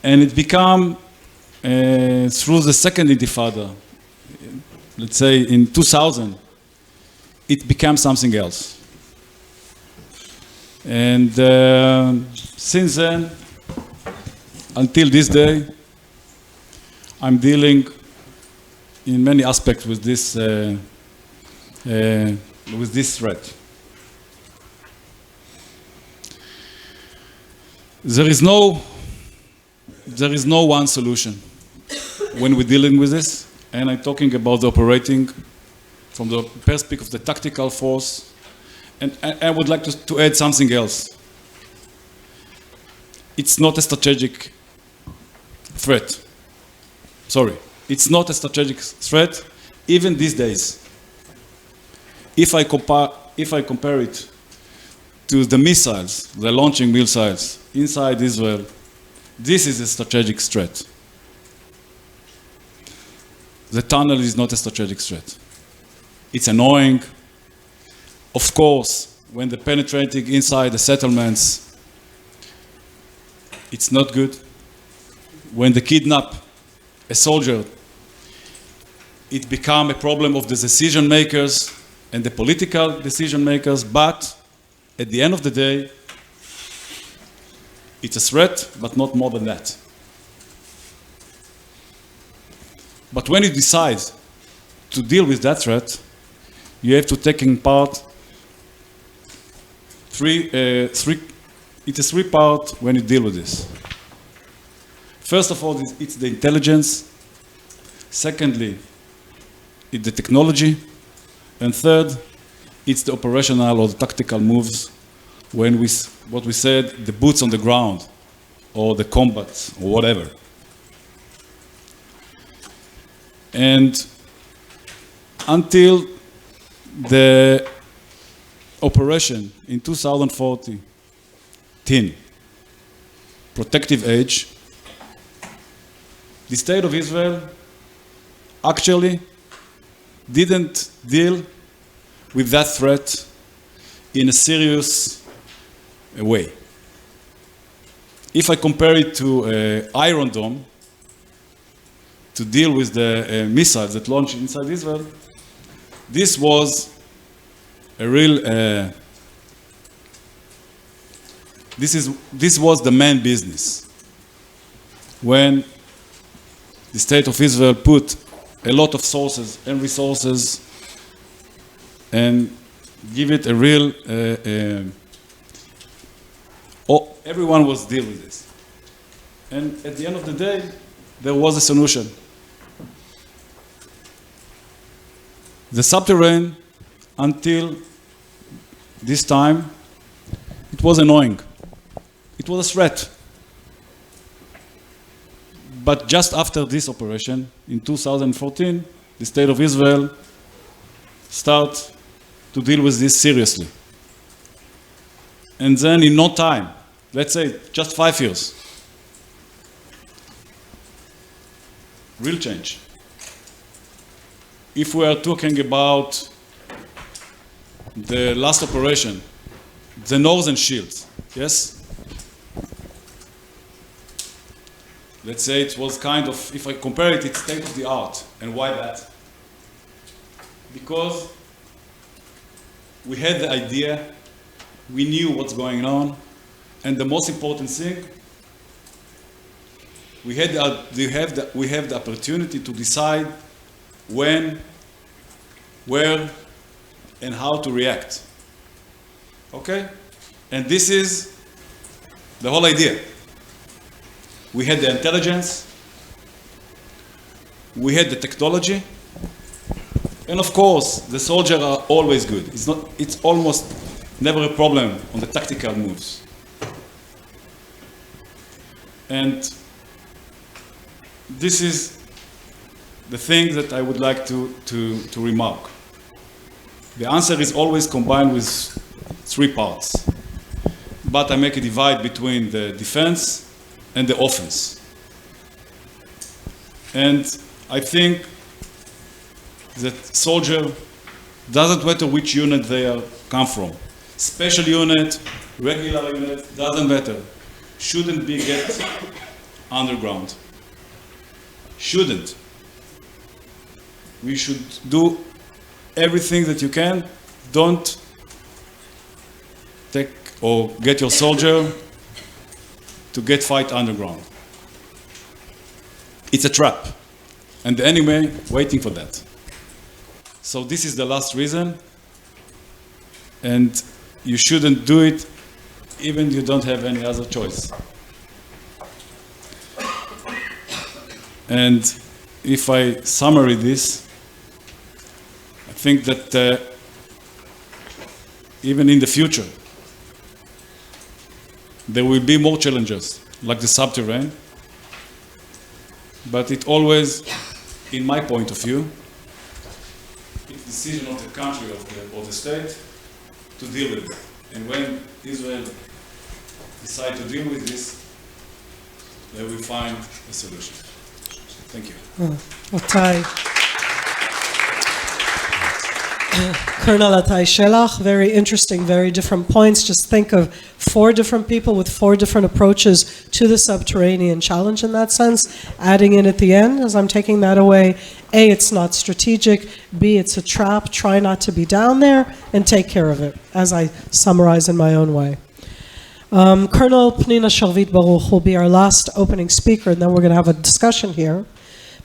And it became, through the second Intifada, let's say in 2000, it became something else. And since then, until this day, I'm dealing in many aspects with this threat. There is no one solution when we're dealing with this. And I'm talking about the operating from the perspective of the tactical force. And I would like to add something else. It's not a strategic threat. Sorry, it's not a strategic threat, even these days. If I compare it to the missiles, the launching missiles inside Israel, this is a strategic threat. The tunnel is not a strategic threat. It's annoying. Of course, when they're penetrating inside the settlements, it's not good. When they kidnap a soldier, it becomes a problem of the decision makers and the political decision makers, but at the end of the day, it's a threat, but not more than that. But when you decide to deal with that threat, you have to take in part it's a three part when you deal with this. First of all, it's the intelligence. Secondly, it's the technology. And third, it's the operational or the tactical moves when what we said, the boots on the ground or the combat or whatever. And until the operation in 2014, protective age, the state of Israel actually didn't deal with that threat in a serious way. If I compare it to Iron Dome, to deal with the missiles that launched inside Israel, this was a real, this was the main business. When the state of Israel put a lot of sources and resources and give it a real, everyone was dealing with this. And at the end of the day, there was a solution. The subterranean, until this time, it was annoying. It was a threat. But just after this operation, in 2014, the State of Israel started to deal with this seriously. And then in no time, let's say just 5 years, real change. If we are talking about the last operation, the Northern Shield, yes? Let's say it was kind of, if I compare it, it's state of the art. And why that? Because we had the idea, we knew what's going on, and the most important thing, we have the opportunity to decide when, where, and how to react. Okay? And this is the whole idea. We had the intelligence, we had the technology, and of course, the soldiers are always good. It's almost never a problem on the tactical moves. And this is the thing that I would like to remark. The answer is always combined with 3 parts. But I make a divide between the defense and the offense. And I think that soldier, doesn't matter which unit they come from, special unit, regular unit, doesn't matter, shouldn't be get underground. Shouldn't. We should do everything that you can. Don't take or get your soldier to get fight underground. It's a trap, and the enemy waiting for that. So this is the last reason, and you shouldn't do it even if you don't have any other choice. And if I summarize this, I think that even in the future, there will be more challenges, like the subterranean, but it always, in my point of view, it's the decision of the country, of the state, to deal with it. And when Israel decide to deal with this, they will find a solution. Thank you. Atai. Colonel Atai Shelach, very interesting, very different points. Just think of 4 different people with 4 different approaches to the subterranean challenge in that sense. Adding in at the end, as I'm taking that away, A, it's not strategic, B, it's a trap, try not to be down there, and take care of it, as I summarize in my own way. Colonel Pnina Sharvit Baruch will be our last opening speaker, and then we're going to have a discussion here.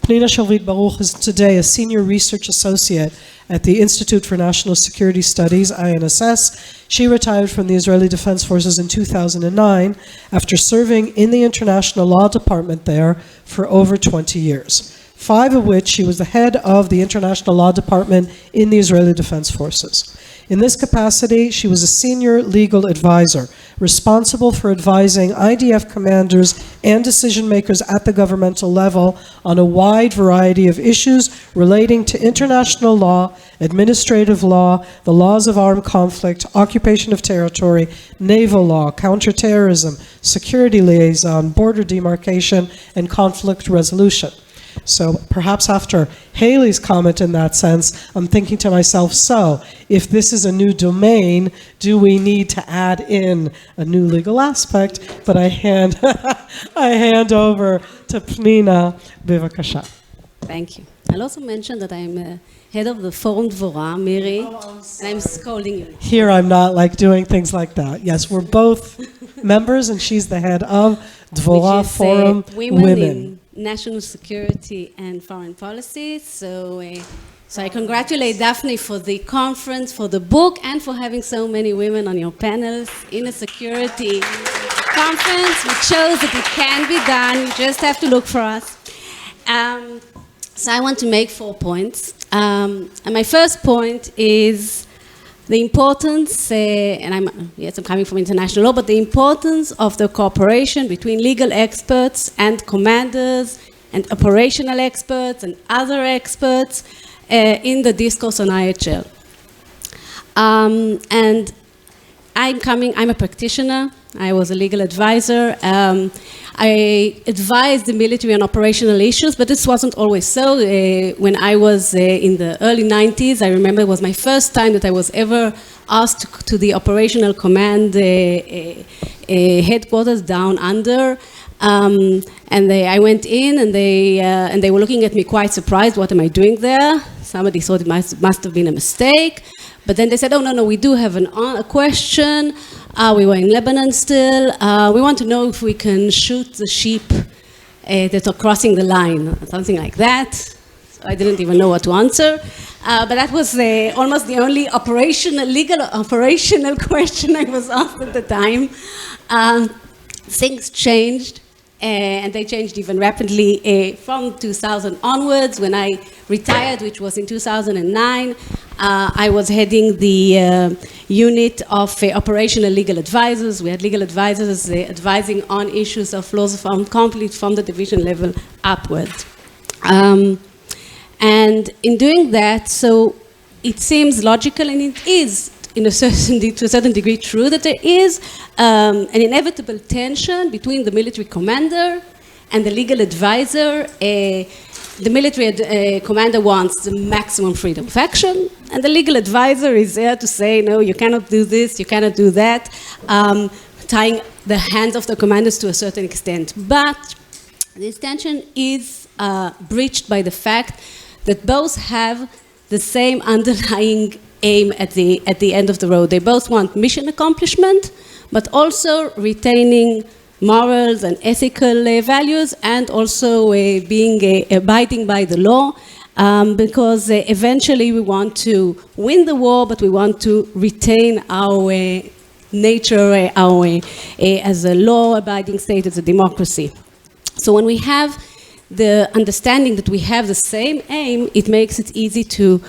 Pnina Sharvit Baruch is today a senior research associate at the Institute for National Security Studies, INSS. She retired from the Israeli Defense Forces in 2009 after serving in the International Law Department there for over 20 years, 5 of which she was the head of the International Law Department in the Israeli Defense Forces. In this capacity, she was a senior legal advisor, responsible for advising IDF commanders and decision makers at the governmental level on a wide variety of issues relating to international law, administrative law, the laws of armed conflict, occupation of territory, naval law, counter-terrorism, security liaison, border demarcation, and conflict resolution. So perhaps after Haley's comment in that sense, I'm thinking to myself, so if this is a new domain, do we need to add in a new legal aspect? But I hand over to Pnina, bivakasha. Thank you. I'll also mention that I'm head of the Forum Dvora, Miri, and I'm scolding you. Here I'm not like doing things like that. Yes, we're both members, and she's the head of Dvora Forum Women. national security and foreign policy. So I congratulate Daphne for the conference, for the book, and for having so many women on your panels in a security conference, which shows that it can be done. You just have to look for us. So I want to make 4 points. And my first point is the importance, and I'm coming from international law, but the importance of the cooperation between legal experts and commanders and operational experts and other experts in the discourse on IHL. And I'm a practitioner. I was a legal advisor. I advised the military on operational issues, but this wasn't always so. When I was in the early 90s, I remember it was my first time that I was ever asked to the operational command headquarters down under. And I went in, and they were looking at me quite surprised. What am I doing there? Somebody thought it must have been a mistake. But then they said, oh, no, we do have a question. We were in Lebanon still. We want to know if we can shoot the sheep that are crossing the line, something like that. So I didn't even know what to answer. But that was almost the only legal operational question I was asked at the time. Things changed. And they changed even rapidly from 2000 onwards. When I retired, which was in 2009, I was heading the unit of operational legal advisors. We had legal advisors advising on issues of laws of armed conflict from the division level upward. And in doing that, so it seems logical, and it is to a certain degree true, that there is an inevitable tension between the military commander and the legal advisor. The military commander wants the maximum freedom of action, and the legal advisor is there to say, no, you cannot do this, you cannot do that, tying the hands of the commanders to a certain extent. But this tension is breached by the fact that both have the same underlying aim at the end of the road. They both want mission accomplishment, but also retaining morals and ethical values, and also abiding by the law, because eventually we want to win the war, but we want to retain our nature as a law-abiding state, as a democracy. So when we have the understanding that we have the same aim, it makes it easy to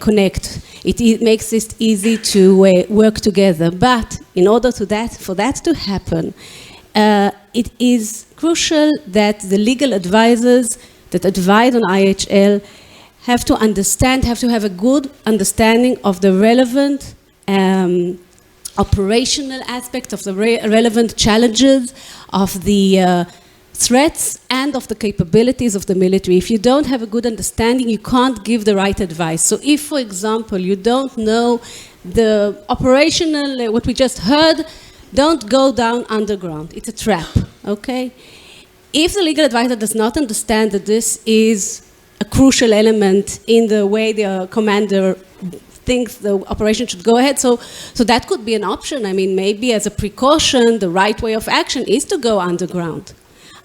connect. It makes it easy to work together. But in order for that to happen, it is crucial that the legal advisors that advise on IHL have to have a good understanding of the relevant operational aspect, of the relevant challenges, of the threats, and of the capabilities of the military. If you don't have a good understanding, you can't give the right advice. So if, for example, you don't know the operational, what we just heard, don't go down underground. It's a trap, okay? If the legal advisor does not understand that this is a crucial element in the way the commander thinks the operation should go ahead, so that could be an option. I mean, maybe as a precaution, the right way of action is to go underground.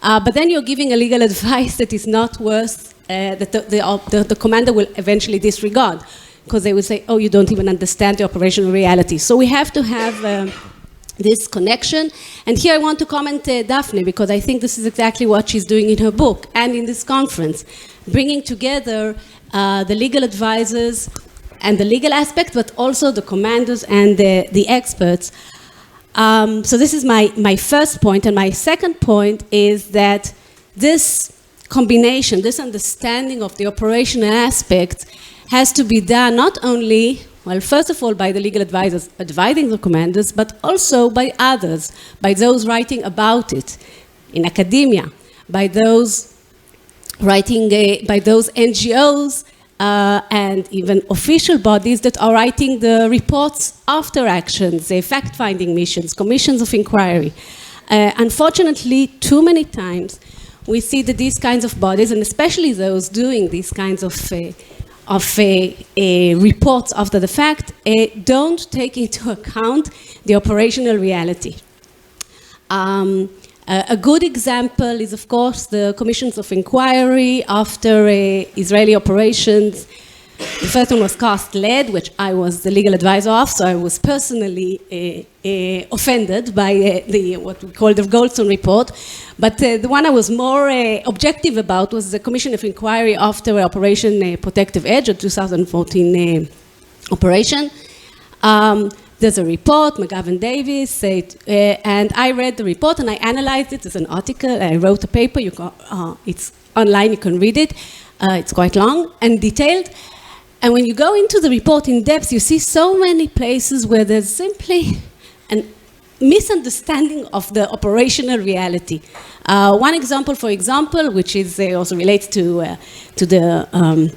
But then you're giving a legal advice that is not worth, that the commander will eventually disregard, because they will say, oh, you don't even understand the operational reality. So we have to have this connection. And here I want to comment Daphne, because I think this is exactly what she's doing in her book and in this conference, bringing together the legal advisors and the legal aspect, but also the commanders and the experts. So this is my first point, and my second point is that this combination, this understanding of the operational aspect has to be done not only, well, first of all, by the legal advisors advising the commanders, but also by others, by those writing about it in academia, by those writing, by those NGOs, and even official bodies that are writing the reports after actions, fact-finding missions, commissions of inquiry. Unfortunately, too many times, we see that these kinds of bodies, and especially those doing these kinds of reports after the fact, don't take into account the operational reality. A good example is, of course, the commissions of inquiry after Israeli operations. The first one was Cast Lead, which I was the legal advisor of, so I was personally offended by what we call the Goldstone report. But the one I was more objective about was the commission of inquiry after Operation Protective Edge, a 2014 operation. There's a report, McGovern Davis, and I read the report and I analyzed it as an article. I wrote a paper. It's online, you can read it. It's quite long and detailed. And when you go into the report in depth, you see so many places where there's simply a misunderstanding of the operational reality. One example, for example, which is also relates to the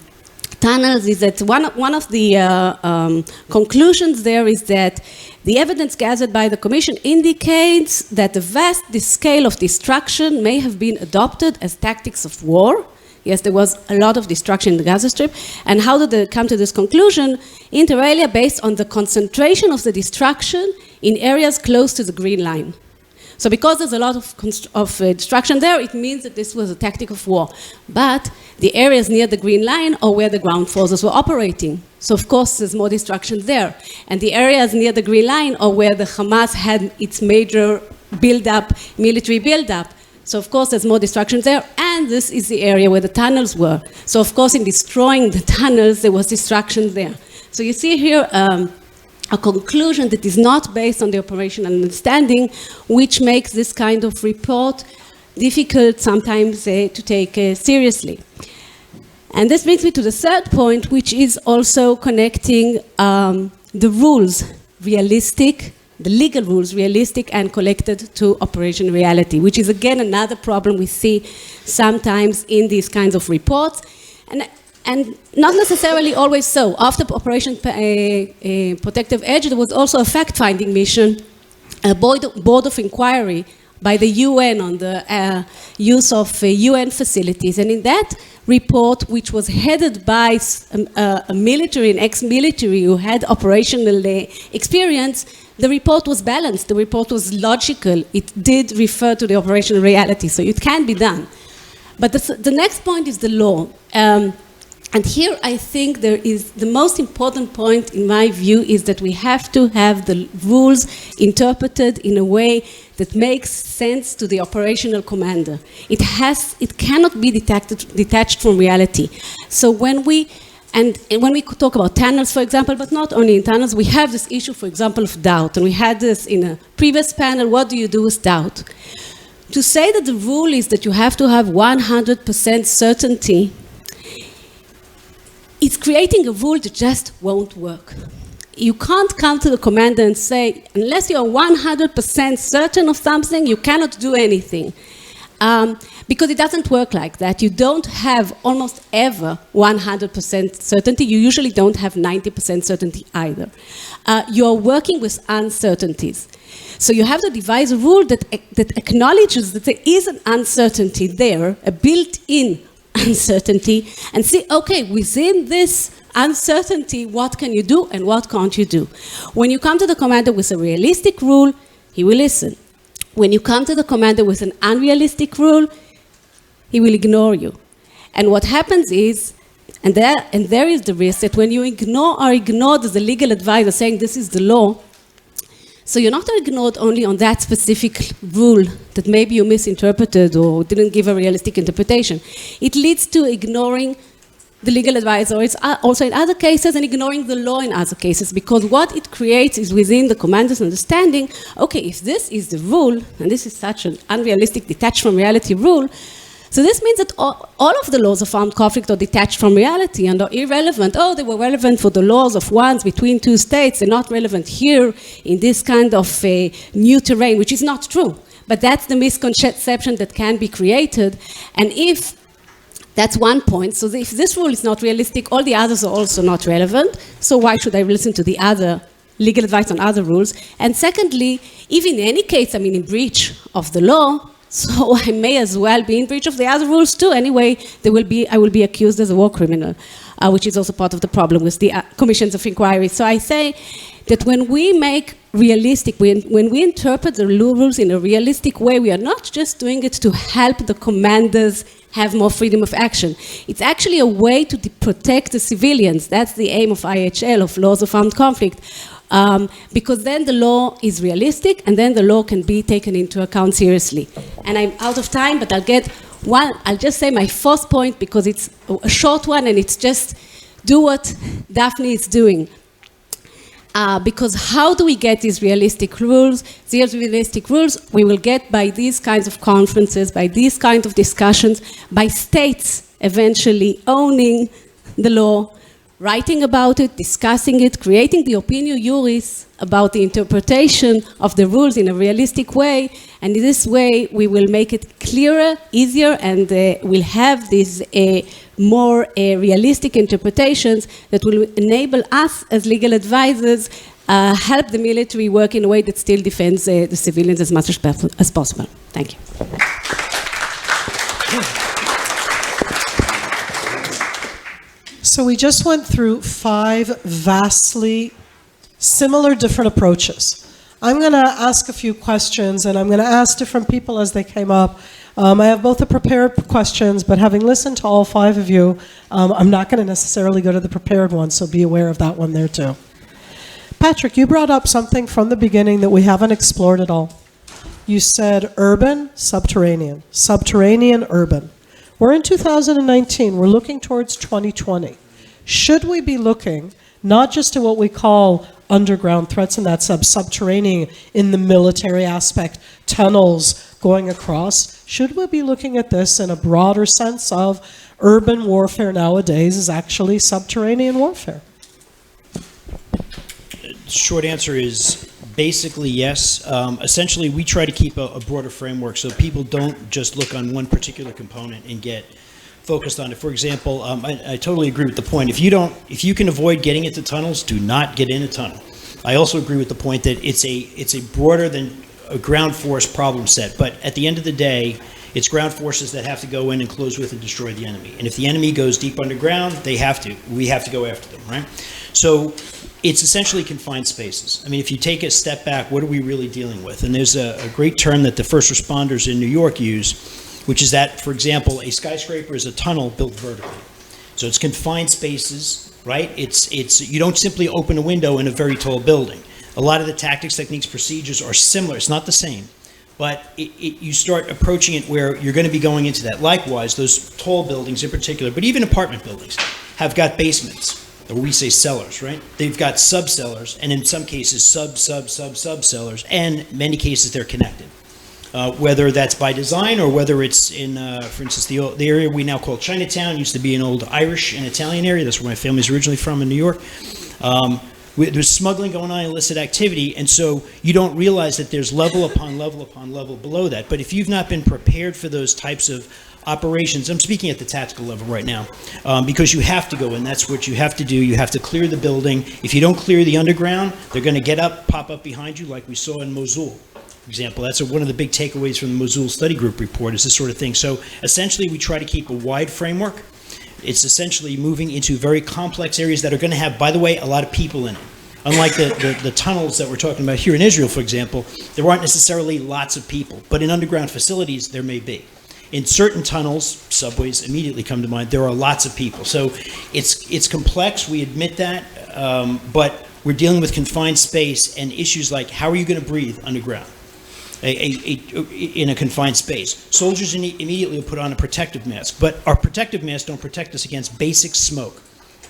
tunnels, is that one of the conclusions there is that the evidence gathered by the Commission indicates that the vast scale of destruction may have been adopted as tactics of war. Yes, there was a lot of destruction in the Gaza Strip. And how did they come to this conclusion? Inter alia, based on the concentration of the destruction in areas close to the Green Line. So because there's a lot of destruction there, it means that this was a tactic of war. But the areas near the Green Line are where the ground forces were operating. So of course there's more destruction there. And the areas near the Green Line are where the Hamas had its major build-up, military build-up. So of course there's more destruction there, and this is the area where the tunnels were. So of course in destroying the tunnels, there was destruction there. So you see here a conclusion that is not based on the operational understanding, which makes this kind of report difficult sometimes to take seriously. And this brings me to the third point, which is also connecting the rules, the legal rules, realistic and collected to operation reality, which is again another problem we see sometimes in these kinds of reports, and not necessarily always so. After Operation Protective Edge, there was also a fact-finding mission, a board of inquiry by the UN on the use of UN facilities, and in that report, which was headed by a military, an ex-military who had operational experience, the report was balanced, the report was logical, it did refer to the operational reality, so it can be done. But the next point is the law. And here I think there is the most important point in my view is that we have to have the rules interpreted in a way that makes sense to the operational commander. It cannot be detached from reality. So when we talk about tunnels, for example, but not only in tunnels, we have this issue, for example, of doubt. And we had this in a previous panel, what do you do with doubt? To say that the rule is that you have to have 100% certainty, it's creating a rule that just won't work. You can't come to the commander and say, unless you're 100% certain of something, you cannot do anything. Because it doesn't work like that. You don't have almost ever 100% certainty. You usually don't have 90% certainty either. You're working with uncertainties. So you have to devise a rule that acknowledges that there is an uncertainty there, a built-in uncertainty, and see, okay, within this uncertainty, what can you do and what can't you do? When you come to the commander with a realistic rule, he will listen. When you come to the commander with an unrealistic rule, he will ignore you. And what happens is, and there is the risk that when you are ignored as a legal advisor saying this is the law, so you're not ignored only on that specific rule that maybe you misinterpreted or didn't give a realistic interpretation. It leads to ignoring the legal advisor. It's also in other cases and ignoring the law in other cases, because what it creates is within the commander's understanding, okay, if this is the rule, and this is such an unrealistic, detached from reality rule, so this means that all of the laws of armed conflict are detached from reality and are irrelevant. Oh, they were relevant for the laws of wars between two states. They're not relevant here in this kind of new terrain, which is not true. But that's the misconception that can be created. And if that's one point, so if this rule is not realistic, all the others are also not relevant. So why should I listen to the other legal advice on other rules? And secondly, if in any case I'm in breach of the law, so I may as well be in breach of the other rules too. Anyway, I will be accused as a war criminal, which is also part of the problem with the commissions of inquiry. So I say that when we make realistic, when we interpret the rules in a realistic way, we are not just doing it to help the commanders have more freedom of action. It's actually a way to protect the civilians. That's the aim of IHL, of Laws of Armed Conflict. Because then the law is realistic, and then the law can be taken into account seriously. And I'm out of time, but I'll just say my fourth point, because it's a short one, and it's just do what Daphne is doing. Because how do we get these realistic rules? These realistic rules we will get by these kinds of conferences, by these kinds of discussions, by states eventually owning the law, writing about it, discussing it, creating the opinio juris about the interpretation of the rules in a realistic way, and in this way we will make it clearer, easier, and we'll have these more realistic interpretations that will enable us as legal advisors help the military work in a way that still defends the civilians as much as possible. Thank you. So we just went through 5 vastly similar different approaches. I'm going to ask a few questions, and I'm going to ask different people as they came up. I have both the prepared questions, but having listened to all 5 of you, I'm not going to necessarily go to the prepared one, so be aware of that one there too. Patrick, you brought up something from the beginning that we haven't explored at all. You said urban, subterranean, urban. We're in 2019. We're looking towards 2020. Should we be looking not just at what we call underground threats, and that's subterranean in the military aspect, tunnels going across? Should we be looking at this in a broader sense of urban warfare nowadays is actually subterranean warfare? Short answer is basically yes. Essentially, we try to keep a broader framework so people don't just look on one particular component and get focused on it. For example, I totally agree with the point. If you can avoid getting into tunnels, do not get in a tunnel. I also agree with the point that it's a broader than a ground force problem set. But at the end of the day, it's ground forces that have to go in and close with and destroy the enemy. And if the enemy goes deep underground, we have to go after them, right? So it's essentially confined spaces. I mean, if you take a step back, what are we really dealing with? And there's a great term that the first responders in New York use, which is that, for example, a skyscraper is a tunnel built vertically. So it's confined spaces, right? It's you don't simply open a window in a very tall building. A lot of the tactics, techniques, procedures are similar. It's not the same. But you start approaching it where you're going to be going into that. Likewise, those tall buildings in particular, but even apartment buildings, have got basements, or we say cellars, right? They've got sub-cellars, and in some cases, sub-cellars, and in many cases, they're connected. Whether that's by design or whether it's in, for instance, the area we now call Chinatown, used to be an old Irish and Italian area. That's where my family's originally from in New York. There's smuggling going on, illicit activity, and so you don't realize that there's level upon level upon level below that. But if you've not been prepared for those types of operations, I'm speaking at the tactical level right now, because you have to go in. That's what you have to do. You have to clear the building. If you don't clear the underground, they're going to get up, pop up behind you, like we saw in Mosul, for example. That's one of the big takeaways from the Mosul Study Group report, is this sort of thing. So essentially, we try to keep a wide framework. It's essentially moving into very complex areas that are going to have, by the way, a lot of people in it. Unlike the tunnels that we're talking about here in Israel, for example, there aren't necessarily lots of people, but in underground facilities, there may be. In certain tunnels, subways immediately come to mind, there are lots of people. So it's complex, we admit that, but we're dealing with confined space and issues like, how are you going to breathe underground in a confined space? Soldiers immediately will put on a protective mask, but our protective masks don't protect us against basic smoke.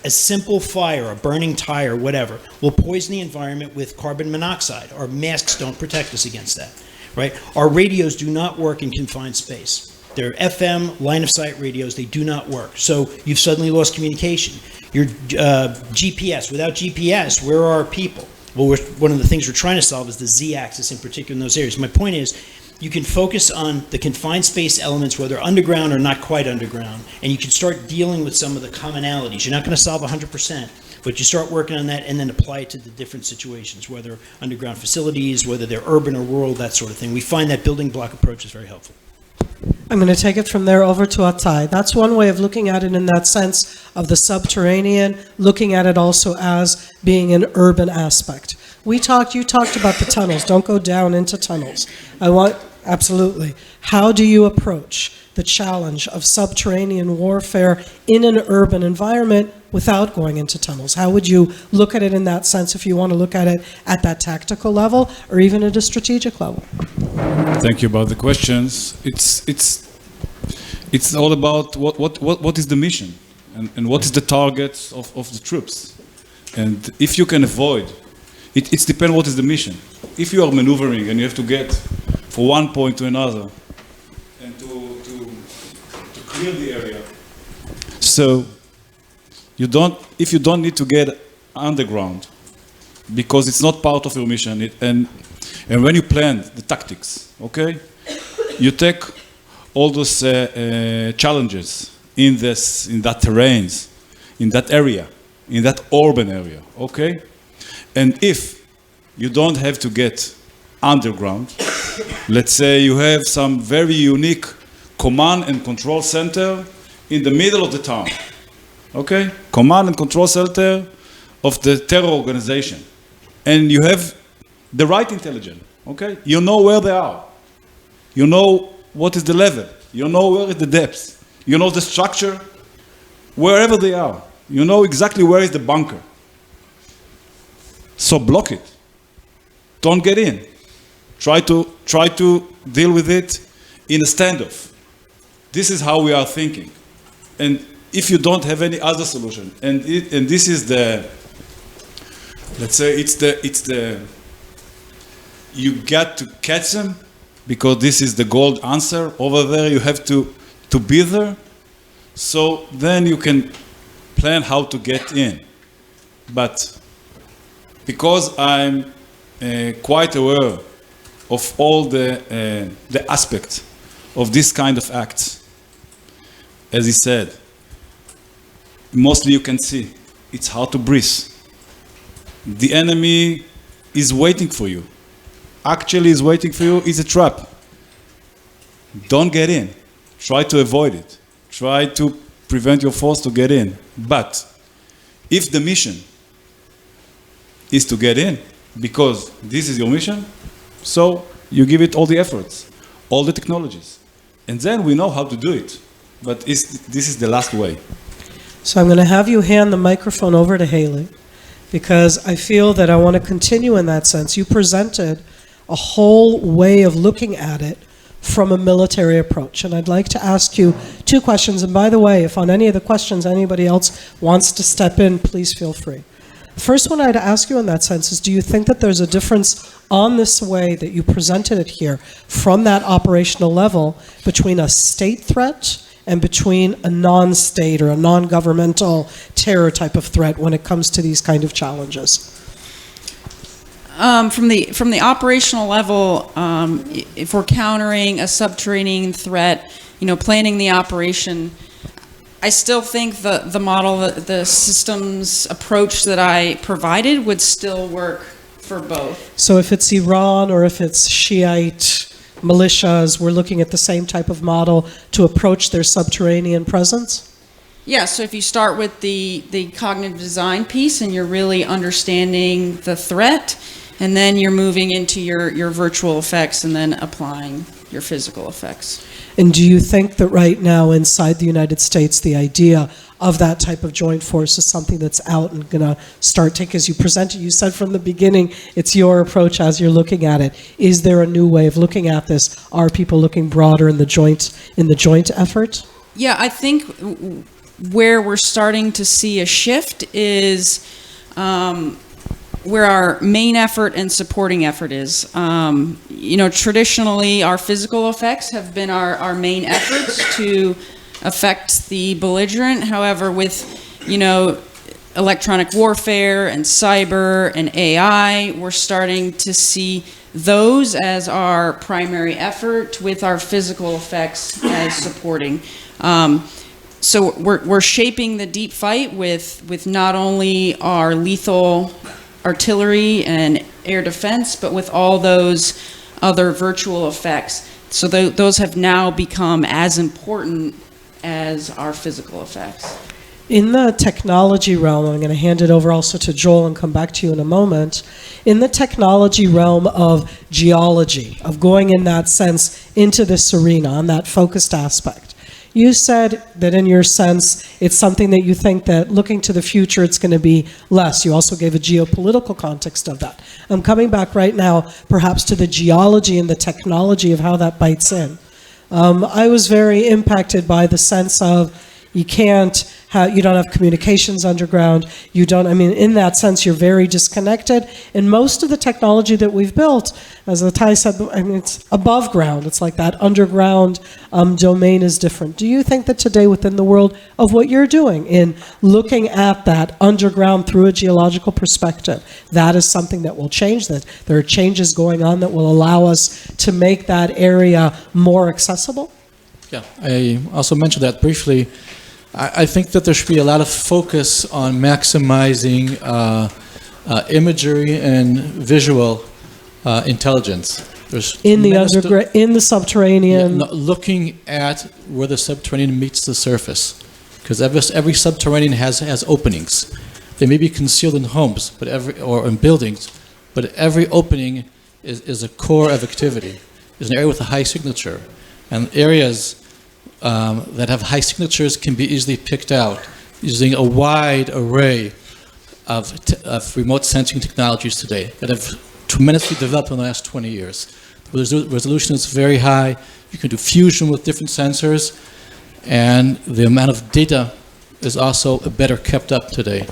A simple fire, a burning tire, whatever, will poison the environment with carbon monoxide. Our masks don't protect us against that, right? Our radios do not work in confined space. They're FM, line-of-sight radios. They do not work. So you've suddenly lost communication. Your GPS, without GPS, where are our people? Well, one of the things we're trying to solve is the Z-axis in particular in those areas. My point is, you can focus on the confined space elements, whether underground or not quite underground, and you can start dealing with some of the commonalities. You're not going to solve 100%, but you start working on that and then apply it to the different situations, whether underground facilities, whether they're urban or rural, that sort of thing. We find that building block approach is very helpful. I'm going to take it from there over to Atai. That's one way of looking at it in that sense of the subterranean, looking at it also as being an urban aspect. You talked about the tunnels. Don't go down into tunnels. Absolutely. How do you approach the challenge of subterranean warfare in an urban environment without going into tunnels? How would you look at it in that sense if you want to look at it at that tactical level or even at a strategic level? Thank you about the questions. It's all about what is the mission and what is the target of the troops. And if you can avoid, it depends what is the mission. If you are maneuvering and you have to get from one point to another and to clear the area, so if you don't need to get underground because it's not part of your mission, and when you plan the tactics, okay, you take all those challenges in that terrains, in that area, in that urban area, okay? And if you don't have to get underground, let's say you have some very unique command and control center in the middle of the town, okay? Command and control center of the terror organization. And you have the right intelligence, okay? You know where they are. You know what is the level. You know where is the depth. You know the structure, wherever they are. You know exactly where is the bunker. So block it. Don't get in. Try to deal with it in a standoff. This is how we are thinking. And if you don't have any other solution, and this is the, let's say it's the you got to catch them, because this is the gold answer. Over there you have to be there. So then you can plan how to get in. But because I'm quite aware of all the aspects of this kind of acts, as he said, mostly you can see it's hard to breathe. The enemy is waiting for you. Actually is waiting for you. It's a trap. Don't get in. Try to avoid it. Try to prevent your force to get in. But if the mission is to get in, because this is your mission, so you give it all the efforts, all the technologies. And then we know how to do it. But this is the last way. So I'm going to have you hand the microphone over to Haley, because I feel that I want to continue in that sense. You presented a whole way of looking at it from a military approach. And I'd like to ask you two questions. And by the way, if on any of the questions anybody else wants to step in, please feel free. The first one I'd ask you in that sense is, do you think that there's a difference on this way that you presented it here from that operational level between a state threat and between a non-state or a non-governmental terror type of threat when it comes to these kind of challenges? From the operational level, if we're countering a subterranean threat, planning the operation, I still think the model, the systems approach that I provided would still work for both. So if it's Iran or if it's Shiite militias, we're looking at the same type of model to approach their subterranean presence? Yeah, so if you start with the cognitive design piece and you're really understanding the threat, and then you're moving into your virtual effects and then applying your physical effects. And do you think that right now inside the United States, the idea of that type of joint force is something that's out and going to start taking, as you presented, you said from the beginning, it's your approach as you're looking at it. Is there a new way of looking at this? Are people looking broader in the joint effort? Yeah, I think where we're starting to see a shift is where our main effort and supporting effort is. Traditionally, our physical effects have been our main efforts to affect the belligerent. However, with, electronic warfare and cyber and AI, we're starting to see those as our primary effort with our physical effects as supporting. So we're shaping the deep fight with not only our lethal artillery and air defense, but with all those other virtual effects. So those have now become as important as our physical effects. In the technology realm, I'm going to hand it over also to Joel and come back to you in a moment. In the technology realm of geology, of going in that sense into this arena, on that focused aspect, you said that in your sense, it's something that you think that looking to the future, it's going to be less. You also gave a geopolitical context of that. I'm coming back right now, perhaps to the geology and the technology of how that bites in. I was very impacted by the sense of you don't have communications underground. You don't, in that sense, you're very disconnected. And most of the technology that we've built, as Atai said, it's above ground. It's like that underground domain is different. Do you think that today within the world of what you're doing in looking at that underground through a geological perspective, that is something that will change, that there are changes going on that will allow us to make that area more accessible? Yeah, I also mentioned that briefly. I think that there should be a lot of focus on maximizing imagery and visual intelligence. There's in the subterranean. Looking at where the subterranean meets the surface, because every subterranean has openings. They may be concealed in homes, or in buildings, but every opening is a core of activity. Is an area with a high signature, and areas that have high signatures can be easily picked out using a wide array of remote sensing technologies today that have tremendously developed in the last 20 years. The resolution is very high. You can do fusion with different sensors, and the amount of data is also better kept up today.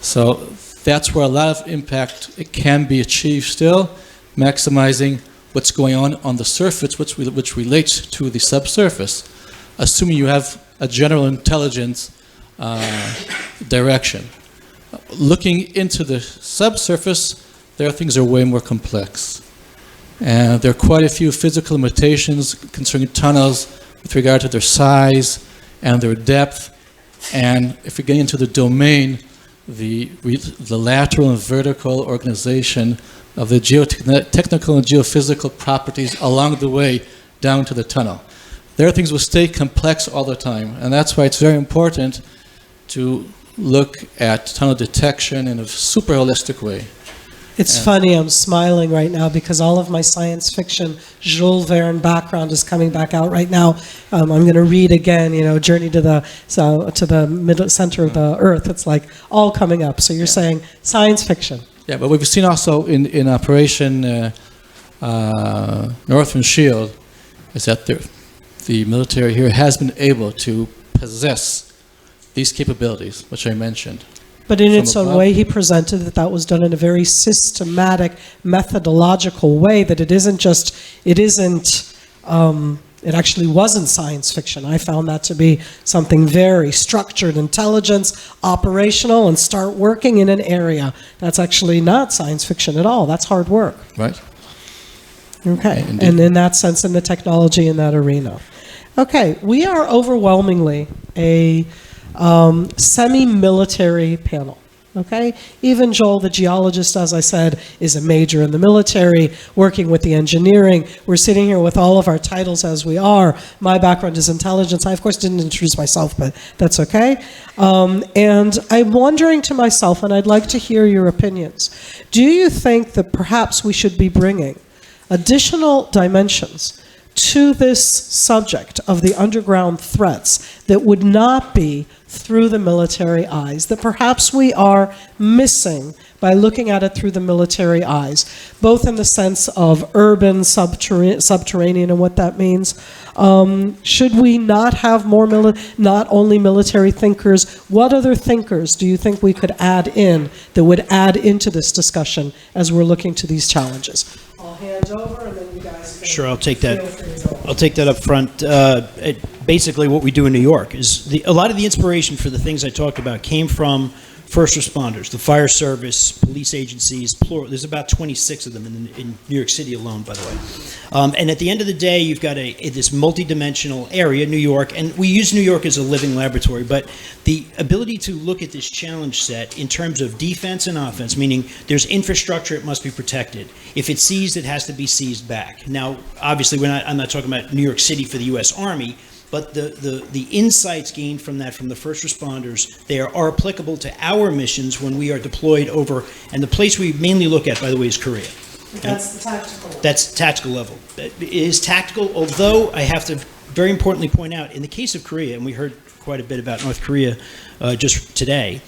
So that's where a lot of impact can be achieved still, maximizing what's going on the surface, which relates to the subsurface, assuming you have a general intelligence direction. Looking into the subsurface, things are way more complex. And there are quite a few physical limitations concerning tunnels with regard to their size and their depth. And if we get into the domain, the lateral and vertical organization of the geotechnical and geophysical properties along the way down to the tunnel. Things will stay complex all the time, and that's why it's very important to look at tunnel detection in a super holistic way. It's funny, I'm smiling right now because all of my science fiction Jules Verne background is coming back out right now. I'm going to read again, Journey to the middle center of the Earth. It's like all coming up. So you're saying science fiction. Yeah, but we've seen also in Operation Northern Shield is that the military here has been able to possess these capabilities, which I mentioned. But in its own way, he presented that was done in a very systematic, methodological way, that it actually wasn't science fiction. I found that to be something very structured, intelligence, operational, and start working in an area. That's actually not science fiction at all. That's hard work. Right. Okay, Indeed. And in that sense, in the technology in that arena. Okay, we are overwhelmingly a semi-military panel, okay? Even Joel, the geologist, as I said, is a major in the military, working with the engineering. We're sitting here with all of our titles as we are. My background is intelligence. I, of course, didn't introduce myself, but that's okay. And I'm wondering to myself, and I'd like to hear your opinions, do you think that perhaps we should be bringing additional dimensions to this subject of the underground threats that would not be through the military eyes, that perhaps we are missing by looking at it through the military eyes, both in the sense of urban, subterranean, and what that means? Should we not have more, not only military thinkers, what other thinkers do you think we could add in that would add into this discussion as we're looking to these challenges? I'll hand over and then you guys can. Sure, I'll take that. I'll take that up front. Basically, what we do in New York is a lot of the inspiration for the things I talked about came from first responders, the fire service, police agencies, plural. There's about 26 of them in New York City alone, by the way. And at the end of the day, you've got this multidimensional area, New York, and we use New York as a living laboratory, but the ability to look at this challenge set in terms of defense and offense, meaning there's infrastructure, it must be protected. If it's seized, it has to be seized back. Now, obviously, I'm not talking about New York City for the U.S. Army, but the insights gained from that, from the first responders, they are applicable to our missions when we are deployed over, and the place we mainly look at, by the way, is Korea. That's the tactical. That's tactical level. It is tactical, although I have to very importantly point out, in the case of Korea, and we heard quite a bit about North Korea just today,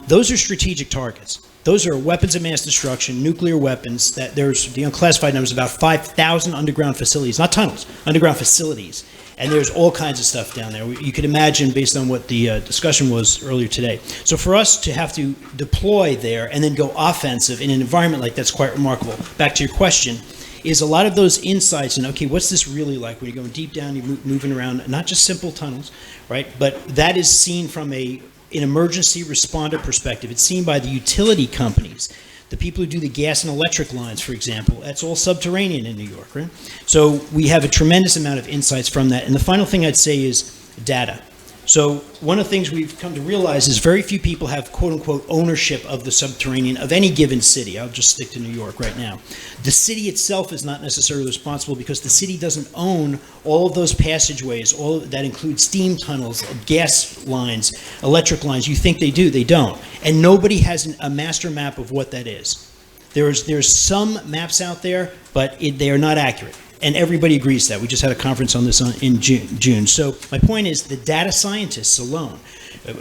those are strategic targets. Those are weapons of mass destruction, nuclear weapons, that there's the unclassified numbers, about 5,000 underground facilities, not tunnels, underground facilities. And there's all kinds of stuff down there. You could imagine, based on what the discussion was earlier today. So for us to have to deploy there and then go offensive in an environment like that's quite remarkable. Back to your question, is a lot of those insights and, okay, what's this really like when you're going deep down, you're moving around, not just simple tunnels, right? But that is seen from an emergency responder perspective. It's seen by the utility companies. The people who do the gas and electric lines, for example, that's all subterranean in New York, right? So we have a tremendous amount of insights from that. And the final thing I'd say is data. So one of the things we've come to realize is very few people have quote-unquote ownership of the subterranean of any given city. I'll just stick to New York right now. The city itself is not necessarily responsible because the city doesn't own all of those passageways, all that includes steam tunnels, gas lines, electric lines. You think they do, they don't. And nobody has a master map of what that is. There's some maps out there, but they are not accurate. And everybody agrees that. We just had a conference on this in June. So my point is the data scientists alone,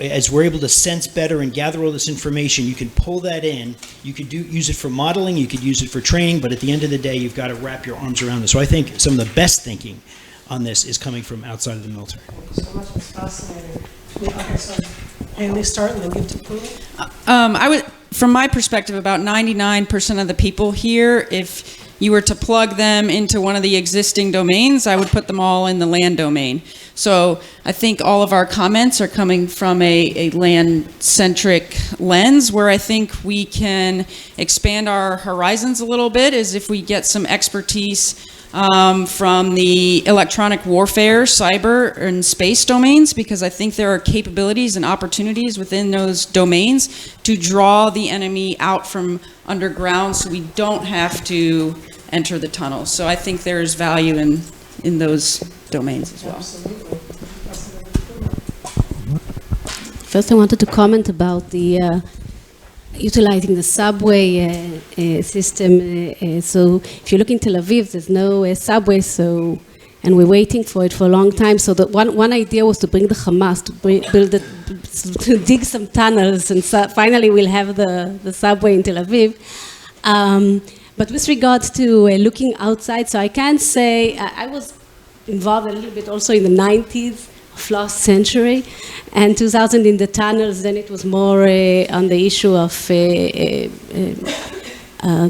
as we're able to sense better and gather all this information, you can pull that in. You could use it for modeling. You could use it for training. But at the end of the day, you've got to wrap your arms around this. So I think some of the best thinking on this is coming from outside of the military. Thank you so much. It's fascinating. Okay, so Haley, start and then give to Pnina. I would, from my perspective, about 99% of the people here, if you were to plug them into one of the existing domains, I would put them all in the land domain. So I think all of our comments are coming from a land-centric lens, where I think we can expand our horizons a little bit, is if we get some expertise from the electronic warfare, cyber, and space domains, because I think there are capabilities and opportunities within those domains to draw the enemy out from underground so we don't have to enter the tunnels. So I think there's value in those domains as well. Absolutely. First, I wanted to comment about the utilizing the subway system. So if you look in Tel Aviv, there's no subway, so, and we're waiting for it for a long time. So the one idea was to bring the Hamas, to dig some tunnels, and finally we'll have the subway in Tel Aviv. But with regards to looking outside, so I can say I was involved a little bit also in the 90s of last century, and 2000 in the tunnels. Then it was more on the issue of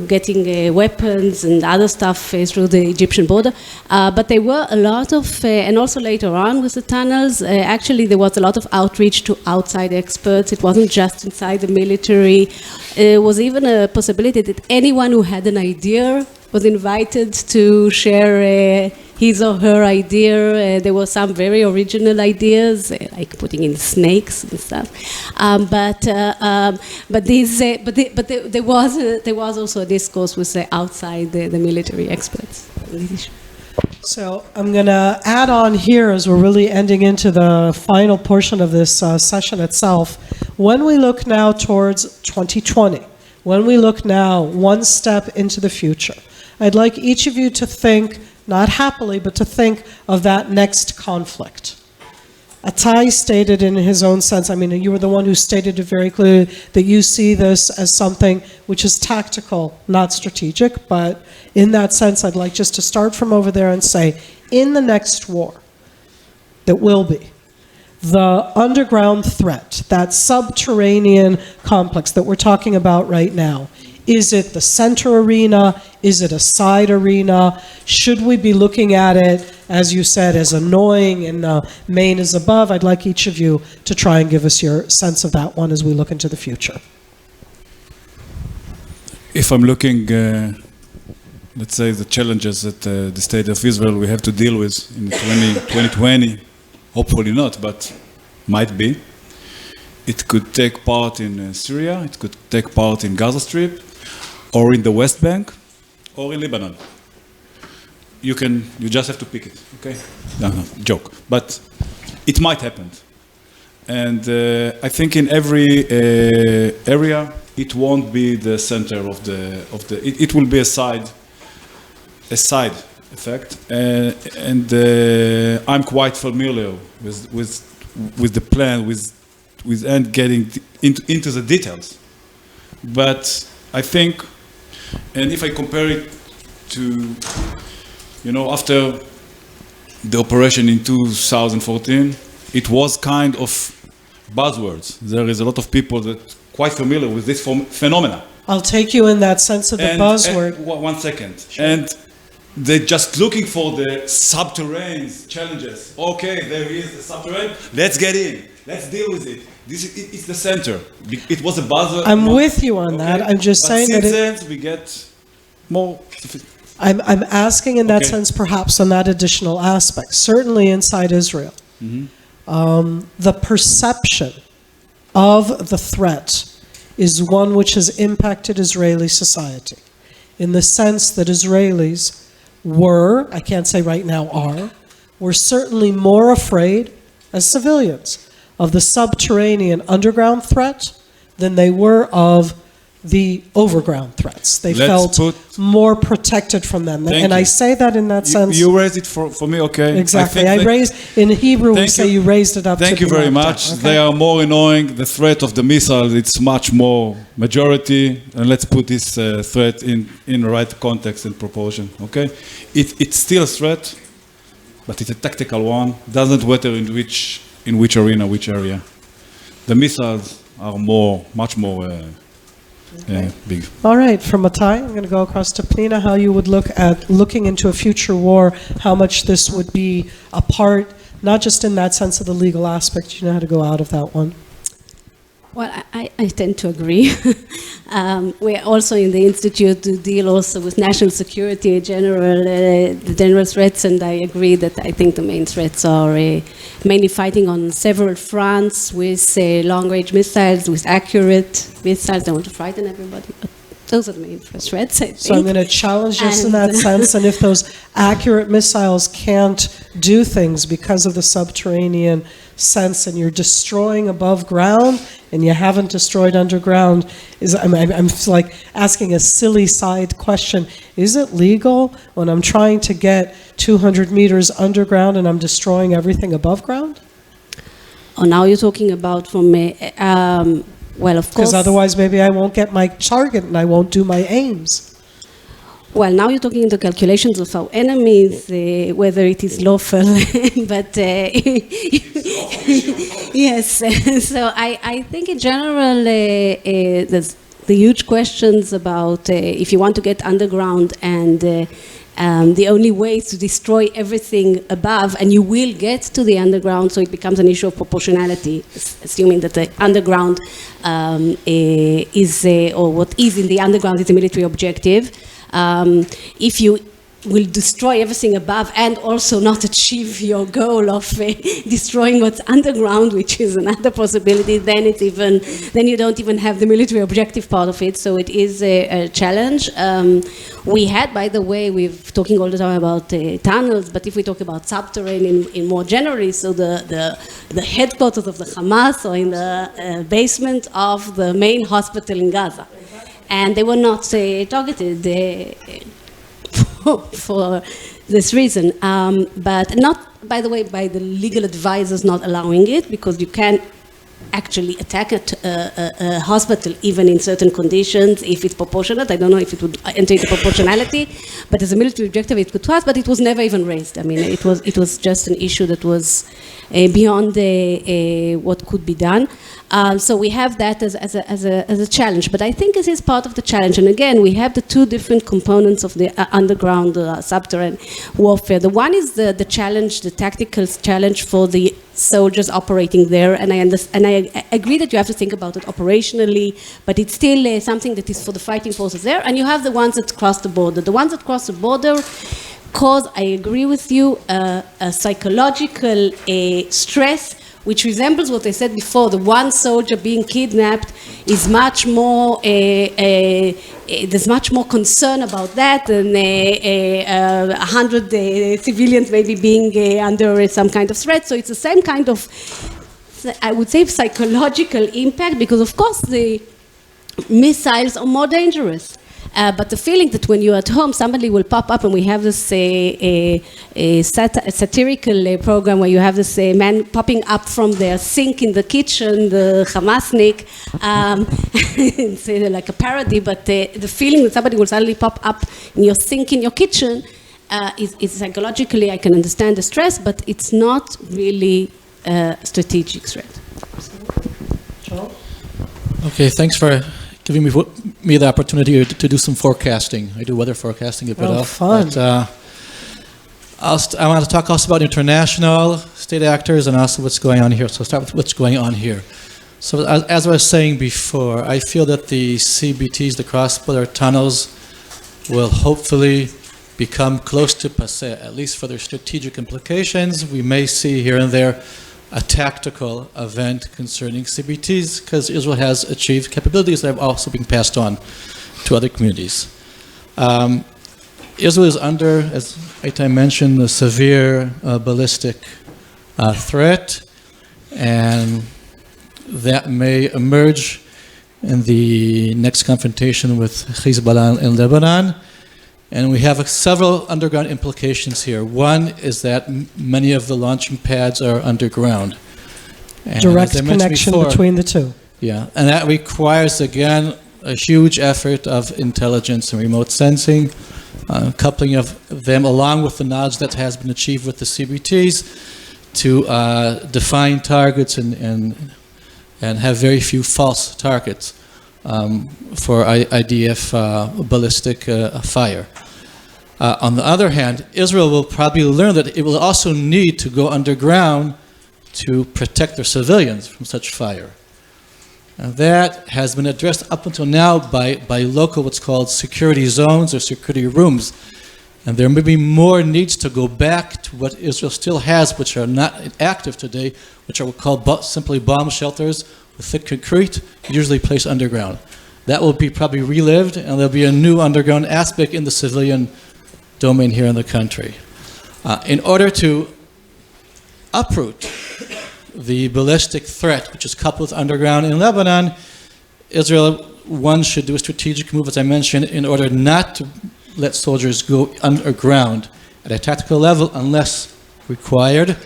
getting weapons and other stuff through the Egyptian border. But there were a lot of, and also later on with the tunnels, actually there was a lot of outreach to outside experts. It wasn't just inside the military. There was even a possibility that anyone who had an idea was invited to share his or her idea. There were some very original ideas, like putting in snakes and stuff. But there was also a discourse with outside the military experts on this issue. So I'm going to add on here, as we're really ending into the final portion of this session itself. When we look now towards 2020, when we look now one step into the future, I'd like each of you to think, not happily, but to think of that next conflict. Atai stated in his own sense, I mean, you were the one who stated it very clearly, that you see this as something which is tactical, not strategic, but in that sense, I'd like just to start from over there and say, in the next war that will be, the underground threat, that subterranean complex that we're talking about right now, Is it the center arena? Is it a side arena? Should we be looking at it, as you said, as annoying and main is above? I'd like each of you to try and give us your sense of that one as we look into the future. If I'm looking, let's say, the challenges that the state of Israel we have to deal with in 2020, hopefully not, but might be. It could take part in Syria, it could take part in Gaza Strip, or in the West Bank, or in Lebanon. You just have to pick it, okay? No, joke. But it might happen. And I think in every area, it won't be the center of the it will be a side effect. And I'm quite familiar with the plan, and getting into the details. But I think, and if I compare it to, after the operation in 2014, it was kind of buzzwords. There is a lot of people that quite familiar with this phenomena. I'll take you in that sense of the buzzword. And 1 second. Sure. And they're just looking for the subterranean challenges. Okay, there is a subterranean. Let's get in. Let's deal with it. It's the center. It was a buzzer. I'm with you on that. I'm just saying that since then we get more. I'm asking in that sense, perhaps on that additional aspect. Certainly inside Israel, the perception of the threat is one which has impacted Israeli society, in the sense that Israelis were, I can't say right now are, were certainly more afraid as civilians of the subterranean underground threat than they were of the overground threats. They felt more protected from them. And I say that in that sense. You raised it for me, okay. Exactly. I raised, in Hebrew we say you raised it up to the Thank you very much. Okay? They are more annoying. The threat of the missiles, it's much more majority. And let's put this threat in the right context and proportion, okay? It's still a threat, but it's a tactical one. Doesn't matter in which arena, which area. The missiles are much more big. All right, from Atai, I'm going to go across to Pnina, how you would look at looking into a future war, how much this would be a part, not just in that sense of the legal aspect, you know how to go out of that one. Well, I tend to agree. We're also in the Institute to deal also with national security, the general threats, and I agree that I think the main threats are mainly fighting on several fronts with long-range missiles, with accurate missiles. I want to frighten everybody, but those are the main threats, I think. So I'm going to challenge us in that sense, and if those accurate missiles can't do things because of the subterranean sense, and you're destroying above ground, and you haven't destroyed underground, I'm like asking a silly side question. Is it legal when I'm trying to get 200 meters underground and I'm destroying everything above ground? Oh, now you're talking about from well, of course. Because otherwise maybe I won't get my target and I won't do my aims. Well, now you're talking the calculations of our enemies, whether it is lawful, but yes. So I think in general, there's the huge questions about if you want to get underground and the only way is to destroy everything above, and you will get to the underground, so it becomes an issue of proportionality, assuming that the underground or what is in the underground is a military objective. If you will destroy everything above and also not achieve your goal of destroying what's underground, which is another possibility, then you don't even have the military objective part of it. So it is a challenge. We had, by the way, we're talking all the time about tunnels, but if we talk about subterranean in more generally, so the headquarters of the Hamas are in the basement of the main hospital in Gaza. And they were not targeted for this reason, but not, by the way, by the legal advisors not allowing it, because you can actually attack a hospital even in certain conditions if it's proportionate. I don't know if it would enter into proportionality, but as a military objective it could pass, but it was never even raised. I mean, it was just an issue that was beyond what could be done. So we have that as a challenge. But I think this is part of the challenge. And again, we have the two different components of the underground subterranean warfare. The one is the challenge, the tactical challenge for the soldiers operating there. And I agree that you have to think about it operationally, but it's still something that is for the fighting forces there. And you have the ones that cross the border. The ones that cross the border cause, I agree with you, a psychological stress, which resembles what I said before. The one soldier being kidnapped is much more, there's much more concern about that than 100 civilians maybe being under some kind of threat. So it's the same kind of, I would say, psychological impact, because of course the missiles are more dangerous. But the feeling that when you're at home, somebody will pop up, and we have this satirical program where you have this man popping up from their sink in the kitchen, the Hamasnik. It's like a parody, but the feeling that somebody will suddenly pop up in your sink in your kitchen is psychologically, I can understand the stress, but it's not really a strategic threat. Joel? Okay, thanks for giving me the opportunity to do some forecasting. I do weather forecasting a bit. Oh, fun. But, I want to talk also about international state actors and also what's going on here. So I'll start with what's going on here. So as I was saying before, I feel that the CBTs, the cross-border tunnels, will hopefully become close to passé, at least for their strategic implications. We may see here and there a tactical event concerning CBTs, because Israel has achieved capabilities that have also been passed on to other communities. Israel is under, as Atai mentioned, a severe ballistic threat, and that may emerge in the next confrontation with Hezbollah in Lebanon. And we have several underground implications here. One is that many of the launching pads are underground. And Direct connection between the two. Yeah, and that requires, again, a huge effort of intelligence and remote sensing, coupling of them along with the knowledge that has been achieved with the CBTs to define targets and have very few false targets for IDF ballistic fire. On the other hand, Israel will probably learn that it will also need to go underground to protect their civilians from such fire. And that has been addressed up until now by local what's called security zones or security rooms. And there may be more needs to go back to what Israel still has, which are not active today, which are called simply bomb shelters with thick concrete, usually placed underground. That will be probably relived, and there'll be a new underground aspect in the civilian domain here in the country. In order to uproot the ballistic threat, which is coupled with underground in Lebanon, Israel, one, should do a strategic move, as I mentioned, in order not to let soldiers go underground at a tactical level unless required.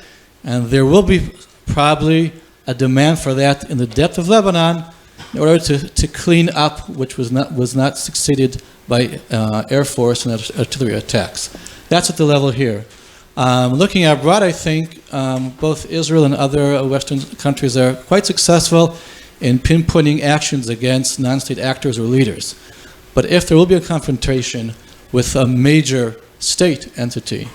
And there will be probably a demand for that in the depth of Lebanon in order to clean up which was not succeeded by Air Force and artillery attacks. That's at the level here. Looking abroad, I think both Israel and other Western countries are quite successful in pinpointing actions against non-state actors or leaders. But if there will be a confrontation with a major state entity,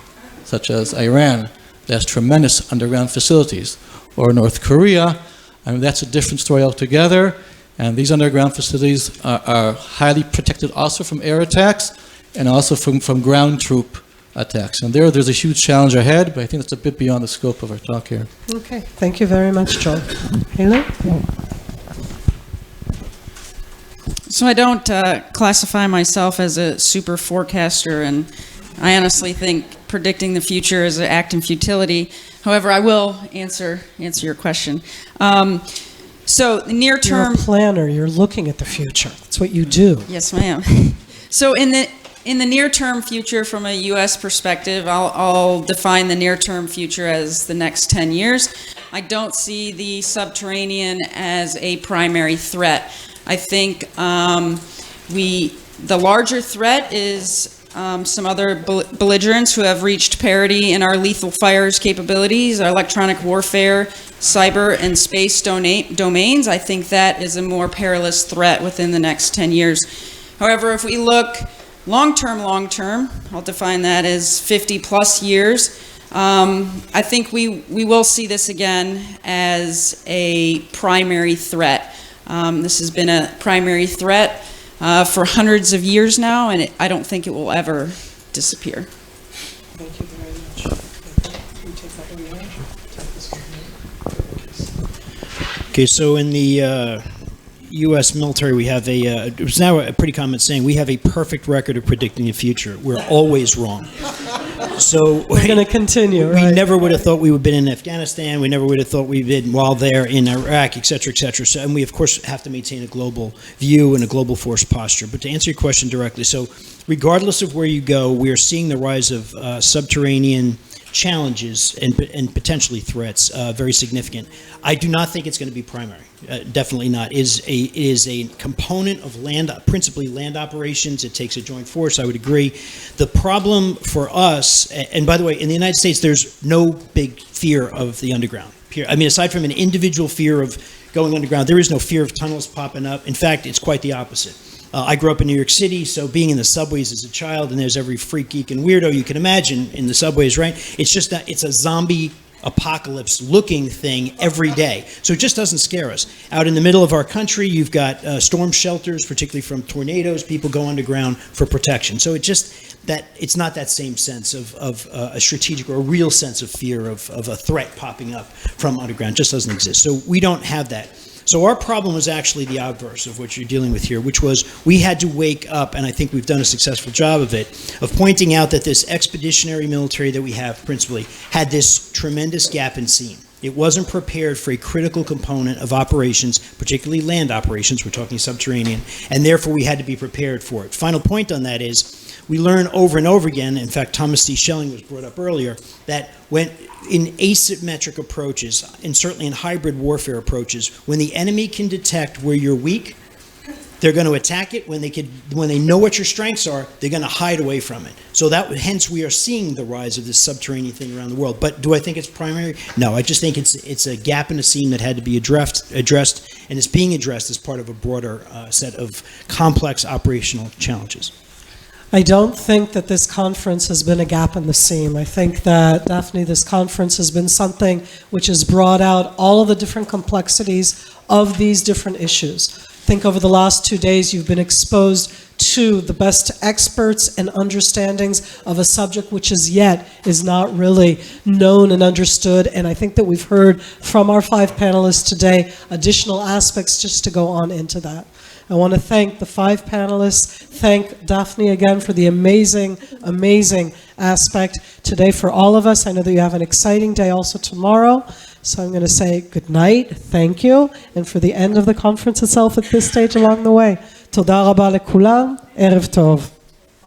such as Iran, that has tremendous underground facilities, or North Korea, I mean, that's a different story altogether. And these underground facilities are highly protected also from air attacks and also from ground troop attacks. And there's a huge challenge ahead, but I think that's a bit beyond the scope of our talk here. Okay, thank you very much, Joel. Haley? So I don't classify myself as a super forecaster, and I honestly think predicting the future is an act in futility. However, I will answer your question. So the near term. You're a planner. You're looking at the future. That's what you do. Yes, ma'am. So in the near term future, from a U.S. perspective, I'll define the near term future as the next 10 years. I don't see the subterranean as a primary threat. I think the larger threat is some other belligerents who have reached parity in our lethal fires capabilities, our electronic warfare cyber and space domains. I think that is a more perilous threat within the next 10 years. However, if we look long-term, I'll define that as 50 plus years, I think we will see this again as a primary threat. This has been a primary threat for hundreds of years now, and I don't think it will ever disappear. Thank you very much. Can you take that one now? Take this one here. Okay, so in the U.S. military, we have it's now a pretty common saying, we have a perfect record of predicting the future. We're always wrong. So We're going to continue, we right? never would have thought we would have been in Afghanistan. We never would have thought we'd been while there in Iraq, et cetera, et cetera. So, and we, of course, have to maintain a global view and a global force posture. But to answer your question directly, so regardless of where you go, we are seeing the rise of subterranean challenges and potentially threats, very significant. I do not think it's going to be primary. Definitely not. It is a component of principally land operations. It takes a joint force. I would agree. The problem for us, and by the way, in the United States, there's no big fear of the underground. I mean, aside from an individual fear of going underground, there is no fear of tunnels popping up. In fact, it's quite the opposite. I grew up in New York City, so being in the subways as a child, and there's every freak, geek, and weirdo you can imagine in the subways, right? It's just that it's a zombie apocalypse looking thing every day. So it just doesn't scare us. Out in the middle of our country, you've got storm shelters, particularly from tornadoes. People go underground for protection. So it's not that same sense of a strategic or a real sense of fear of a threat popping up from underground. It just doesn't exist. So we don't have that. So our problem was actually the obverse of what you're dealing with here, which was we had to wake up, and I think we've done a successful job of it, of pointing out that this expeditionary military that we have principally had this tremendous gap in seam. It wasn't prepared for a critical component of operations, particularly land operations, we're talking subterranean, and therefore we had to be prepared for it. Final point on that is, we learn over and over again, in fact, Thomas C. Schelling was brought up earlier, that when in asymmetric approaches, and certainly in hybrid warfare approaches, when the enemy can detect where you're weak, they're going to attack it. When they know what your strengths are, they're going to hide away from it. So hence we are seeing the rise of this subterranean thing around the world. But do I think it's primary? No, I just think it's a gap in the seam that had to be addressed, and it's being addressed as part of a broader set of complex operational challenges. I don't think that this conference has been a gap in the seam. I think that, Daphne, this conference has been something which has brought out all of the different complexities of these different issues. I think over the last 2 days you've been exposed to the best experts and understandings of a subject which as yet is not really known and understood, and I think that we've heard from our 5 panelists today additional aspects just to go on into that. I want to thank the 5 panelists, thank Daphne again for the amazing, amazing aspect today for all of us. I know that you have an exciting day also tomorrow, so I'm going to say good night, thank you, and for the end of the conference itself at this stage along the way, Toda Rabba lekulam, Erev Tov.